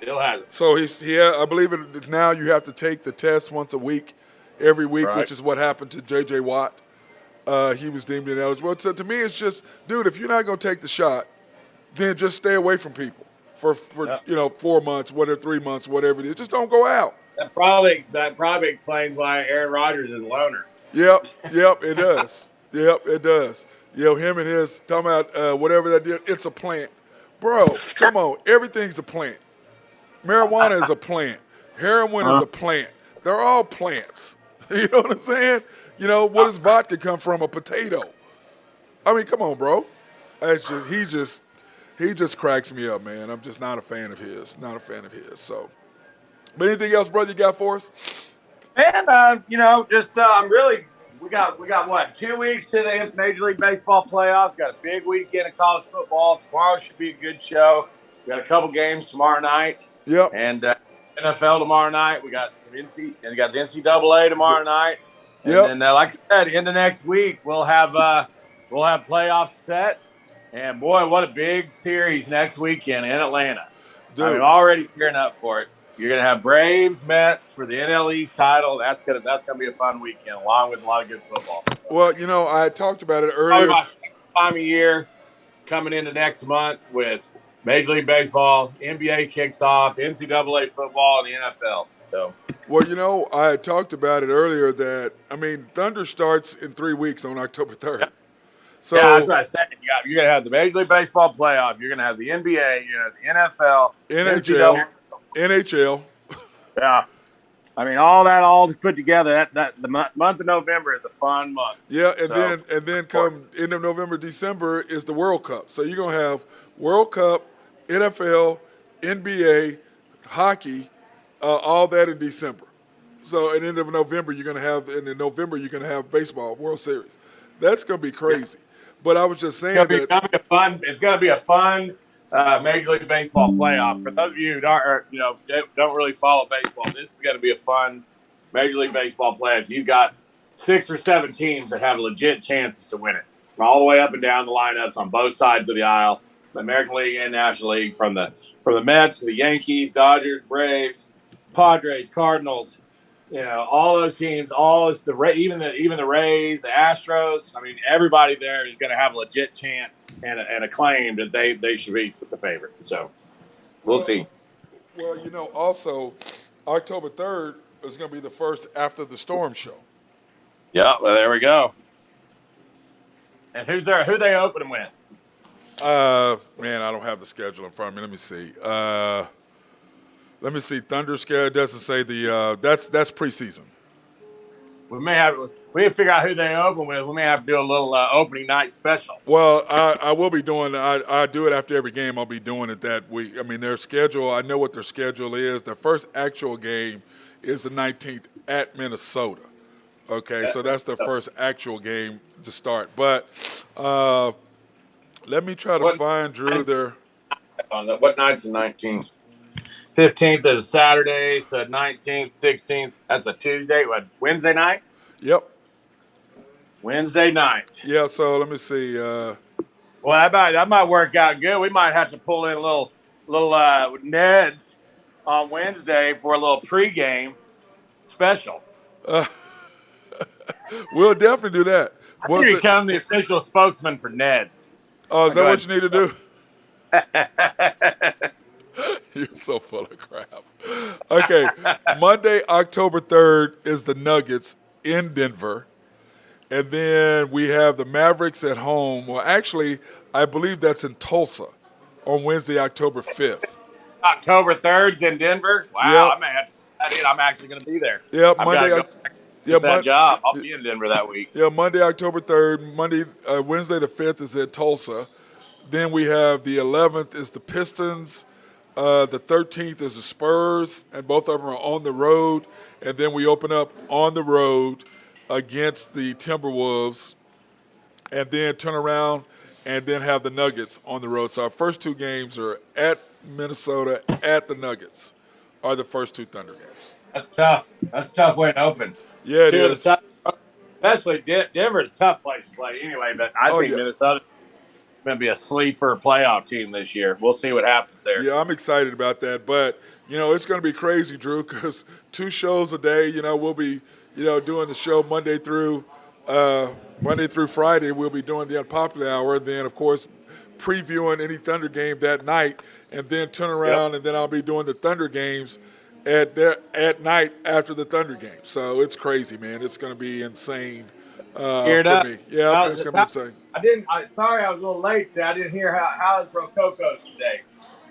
Still hasn't. So I believe now you have to take the test once a week, every week, right. Which is what happened to J.J. Watt. He was deemed ineligible. So to me, it's just, dude, if you're not going to take the shot, then just stay away from people for 4 months, 3 months, whatever it is. Just don't go out. That probably explains why Aaron Rodgers is a loner. Yep, it does. Yep, it does. Him and his talking about whatever that did. It's a plant, bro. Come on, everything's a plant. Marijuana is a plant. Heroin is a plant. They're all plants. You know what I'm saying? What does vodka come from? A potato. I mean, come on, bro. It's just he just cracks me up, man. I'm just not a fan of his. So, but anything else, brother, you got for us? Man, we got what, 2 weeks to the Major League Baseball playoffs. Got a big weekend of college football. Tomorrow should be a good show. We got a couple games tomorrow night. Yep. And NFL tomorrow night. We got the NCAA tomorrow night. Yep. And then, like I said, into next week we'll have playoffs set. And boy, what a big series next weekend in Atlanta! Dude. I'm already gearing up for it. You're gonna have Braves, Mets for the NL East title. That's gonna be a fun weekend, along with a lot of good football. Well, I talked about it earlier. Time of year coming into next month with Major League Baseball, NBA kicks off, NCAA football, and the NFL. So, well, I had talked about it earlier that Thunder starts in 3 weeks on October 3rd. Yep. So Yeah, that's what I said. You're going to have the Major League Baseball playoff. You're going to have the NBA. You're going to have the NFL, NHL, NCAA. NHL. Yeah. I mean, all that all put together, that the month of November is a fun month. Yeah, and So, then come end of November, December is the World Cup. So you're gonna have World Cup, NFL, NBA, hockey, all that in December. So at the end of November, and in November you're gonna have baseball, World Series. That's gonna be crazy. But I was just saying it's going to be a fun Major League Baseball playoff. For those of you who don't really follow baseball, this is going to be a fun Major League Baseball playoff. You've got 6 or 7 teams that have legit chances to win it, all the way up and down the lineups on both sides of the aisle, the American League and National League, from the Mets to the Yankees, Dodgers, Braves, Padres, Cardinals. All those teams, even the Rays, the Astros. I mean, everybody there is going to have a legit chance and a claim that they should be the favorite. So we'll see. Well, also October 3rd is going to be the first after the storm show. Yeah, well, there we go. And who's there? Who they opening with? Man, I don't have the schedule in front of me. Let me see. Thunder schedule doesn't say that's preseason. We have to figure out who they open with. We may have to do a little opening night special. Well, I will be doing. I do it after every game. I'll be doing it that week. I mean, their schedule. I know what their schedule is. Their first actual game is the 19th at Minnesota. Okay, so that's the first actual game to start. But let me try to find Drew there. What night's the 19th? 15th is Saturday, so 19th, 16th, that's a Tuesday. What, Wednesday night? Yep. Wednesday night. Yeah, so let me see. Well, that might work out good. We might have to pull in a little Neds on Wednesday for a little pregame special. We'll definitely do that. I think you become the official spokesman for Neds. Oh, is that what you need to do? You're so full of crap. Okay, Monday, October 3rd is the Nuggets in Denver. And then we have the Mavericks at home. Well, actually, I believe that's in Tulsa on Wednesday, October 5th. October 3rd's in Denver? Wow, yep. I may have to, I'm actually going to be there. Yeah, Monday. That job. I'll be in Denver that week. Yeah, Monday, October 3rd. Wednesday the 5th is at Tulsa. Then we have the 11th is the Pistons. The 13th is the Spurs, and both of them are on the road. And then we open up on the road against the Timberwolves, and then turn around and then have the Nuggets on the road. So our first 2 games are at Minnesota, at the Nuggets, are the first 2 Thunder games. That's tough. That's a tough way to open. Yeah, it is. Especially Denver's a tough place to play anyway, but I think Minnesota's going to be a sleeper playoff team this year. We'll see what happens there. Yeah, I'm excited about that. But, it's going to be crazy, Drew, because 2 shows a day. We'll be, doing the show Monday through Friday. We'll be doing the Unpopular Hour. And then, of course, previewing any Thunder game that night. And then turn around, and then I'll be doing the Thunder games at night after the Thunder game. So it's crazy, man. It's going to be insane for me. Yeah, it's going to be insane. Sorry I was a little late today. I didn't hear how is Rococo's today.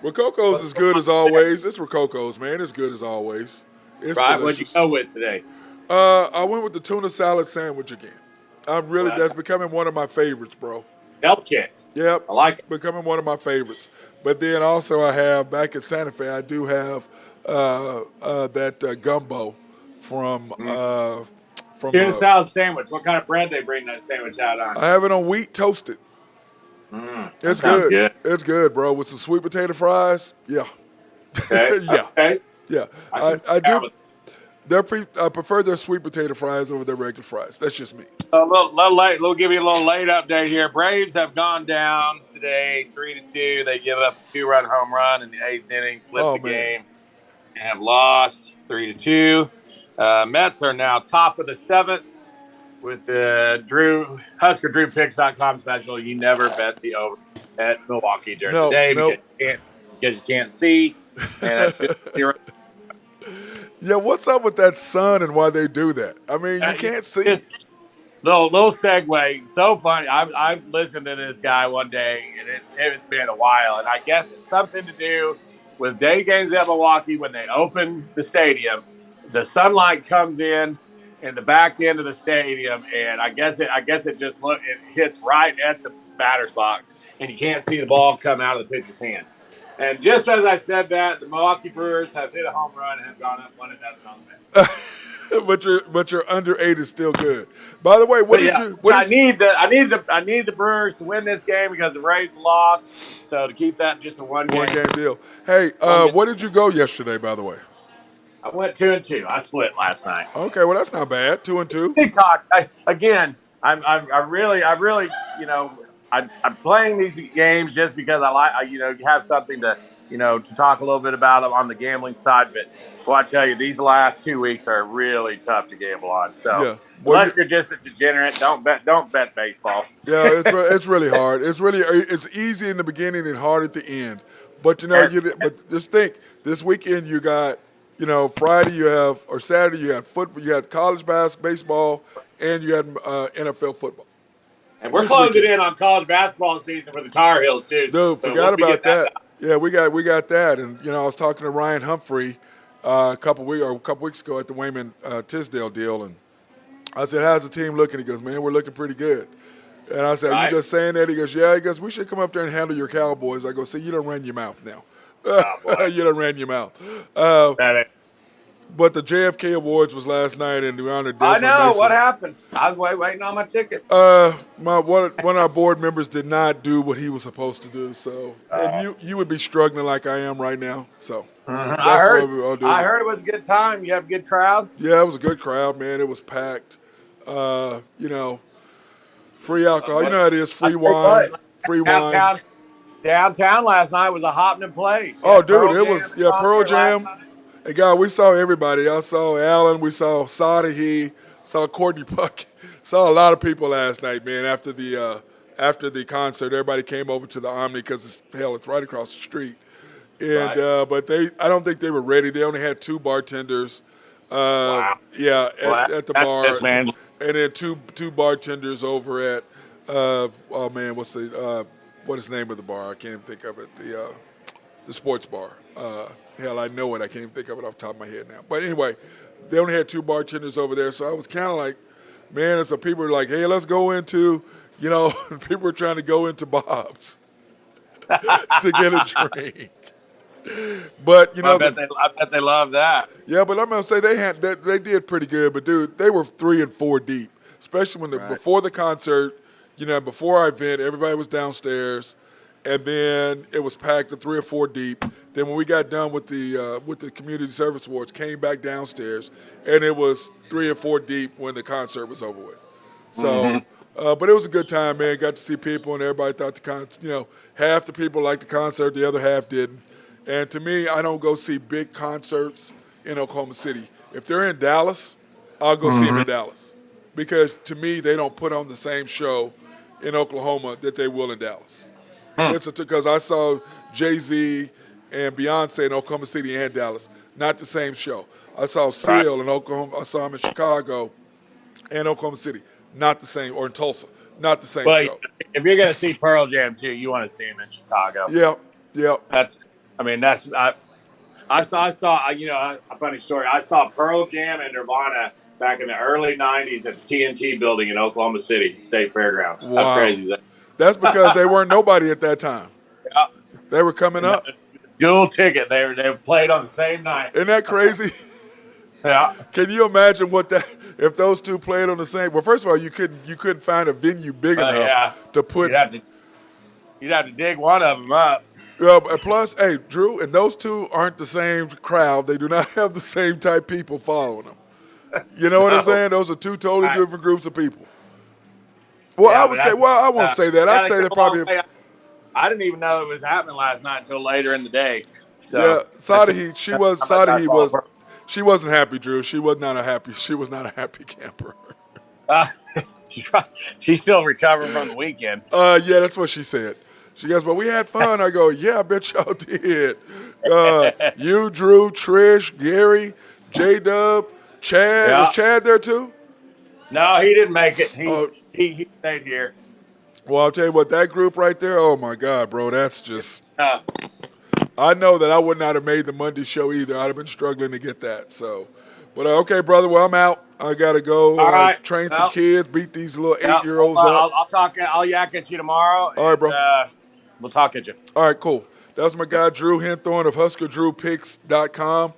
Rococo's is good as always. It's Rococo's, man. It's good as always. It's right. Delicious. What'd you go with today? I went with the tuna salad sandwich again. That's becoming one of my favorites, bro. Health kick. Yep. I like it. Becoming one of my favorites. But then also I have, back at Santa Fe, I do have that gumbo from tuna salad sandwich. What kind of bread they bring that sandwich out on? I have it on wheat toasted. It's good. It's good, bro. With some sweet potato fries. Yeah. Okay. Yeah. Okay. Yeah. I do. I prefer their sweet potato fries over their regular fries. That's just me. A little late. We'll give you a little late update here. Braves have gone down today, 3-2. They give up a 2-run home run in the 8th inning, flipped the game, and have lost 3-2. Mets are now top of the 7th with the HuskerDrewPicks.com special. You never bet the over at Milwaukee during the day because you can't see, and that's just zero. Yeah, what's up with that sun and why they do that? I mean, you can't see. Little segue. So funny. I've listened to this guy one day, and it's been a while. And I guess it's something to do with day games at Milwaukee when they open the stadium. The sunlight comes in the back end of the stadium, and I guess it just it hits right at the batter's box, and you can't see the ball come out of the pitcher's hand. And just as I said that, the Milwaukee Brewers have hit a home run and have gone up 1-0 on the Mets. but your under 8 is still good. By the way, I need the Brewers to win this game because the Rays lost. So to keep that just a one game deal. Hey, what did you go yesterday? By the way, I went 2-2. I split last night. Okay, well that's not bad. 2-2. TikTok again. I'm playing these games just because I like you have something to to talk a little bit about on the gambling side. But well, I tell you, these last 2 weeks are really tough to gamble on. So yeah. unless you're just a degenerate, don't bet baseball. Yeah, it's really hard. It's easy in the beginning and hard at the end. But but just think, this weekend you got Friday or Saturday you had football, you had college basketball, baseball, and you had NFL football. And we're closing in on college basketball season for the Tar Heels too. Dude, forgot about that. Yeah, we got that. And I was talking to Ryan Humphrey a couple weeks ago at the Wayman Tisdale deal, and I said, "How's the team looking?" He goes, "Man, we're looking pretty good." And I said, "Are you just saying that?" He goes, "Yeah." He goes, "We should come up there and handle your Cowboys." I go, "See, you done ran your mouth now. You done ran your mouth." But the JFK Awards was last night, and we honored Desmond Mason. What happened. I was waiting on my tickets. One of our board members did not do what he was supposed to do. So, and you would be struggling like I am right now. So, I heard it was a good time. You have a good crowd. Yeah, it was a good crowd, man. It was packed. Free alcohol. You know how it is. Free wine. Free wine. Downtown last night was a hopping place. Oh, dude, it was Pearl Jam. Hey, God, we saw everybody. I saw Alan. We saw Sadahi. Saw Courtney Puck. Saw a lot of people last night, man. After the concert, everybody came over to the Omni because it's right across the street. And but I don't think they were ready. They only had 2 bartenders. Wow. Yeah, at the bar, man. And then two bartenders over at what's the name of the bar? I can't even think of it. The sports bar. Hell, I know it. I can't even think of it off the top of my head now. But anyway, they only had 2 bartenders over there, so I was kind of like, man. And so people were like, "Hey, let's go into," people were trying to go into Bob's to get a drink. But I bet they love that. Yeah, but I'm gonna say they did pretty good. But dude, they were 3 and 4 deep, especially when before the concert. Before our event, everybody was downstairs, and then it was packed to 3 or 4 deep. Then when we got done with the community service awards, came back downstairs, and it was 3 and 4 deep when the concert was over with. So, but it was a good time, man. Got to see people, and everybody thought the concert. Half the people liked the concert, the other half didn't. And to me, I don't go see big concerts in Oklahoma City. If they're in Dallas, I'll go see them in Dallas. Because to me, they don't put on the same show in Oklahoma that they will in Dallas. Because I saw Jay-Z and Beyonce in Oklahoma City and Dallas. Not the same show. I saw Seal in Oklahoma. I saw him in Chicago and Oklahoma City. Not the same. Or in Tulsa. Not the same show. If you're going to see Pearl Jam, too, you want to see him in Chicago. Yeah. I saw a funny story. I saw Pearl Jam and Nirvana back in the early 90s at the TNT building in Oklahoma City, State Fairgrounds. Wow. How crazy is that? That's because they weren't nobody at that time. Yeah. They were coming up. Dual ticket. They played on the same night. Isn't that crazy? Yeah. Can you imagine if those two played on the same? Well, first of all, you couldn't find a venue big enough to put. You'd have to dig one of them up. Plus, hey, Drew, and those two aren't the same crowd. They do not have the same type people following them. You know what I'm saying? Those are 2 totally different groups of people. Well, I would say. Well, I won't say that. I'd say they probably. I didn't even know it was happening last night until later in the day. So, yeah, Sadahi. She wasn't happy, Drew. She was not a happy camper. She's still recovering from the weekend. Yeah, that's what she said. She goes, "But we had fun." I go, "Yeah, I bet y'all did." You, Drew, Trish, Gary, J-Dub, Chad. Yeah. Was Chad there too? No, he didn't make it. Oh, He stayed here. well, I'll tell you what, that group right there, oh my God, bro, that's just. Uh, I know that I would not have made the Monday show either. I'd have been struggling to get that. So, but okay, brother. Well, I'm out. I gotta go all right. train some Well, kids, beat these little yeah. 8-year-olds up. I'll talk. I'll yak at you tomorrow, All right, and bro. we'll talk at you. All right, cool. That's my guy Drew Henthorn of HuskerDrewPicks.com.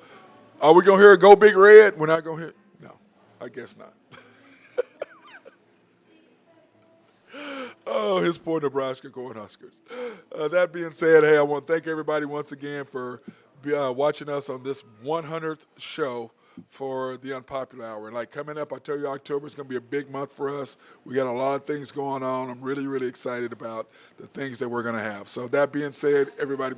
Are we gonna hear Go Big Red? We're not gonna hear. No, I guess not. Oh, his poor Nebraska going Huskers. That being said, hey, I want to thank everybody once again for watching us on this 100th show for the Unpopular Hour. And like coming up, I tell you, October is going to be a big month for us. We got a lot of things going on. I'm really, really excited about the things that we're going to have. So that being said, everybody be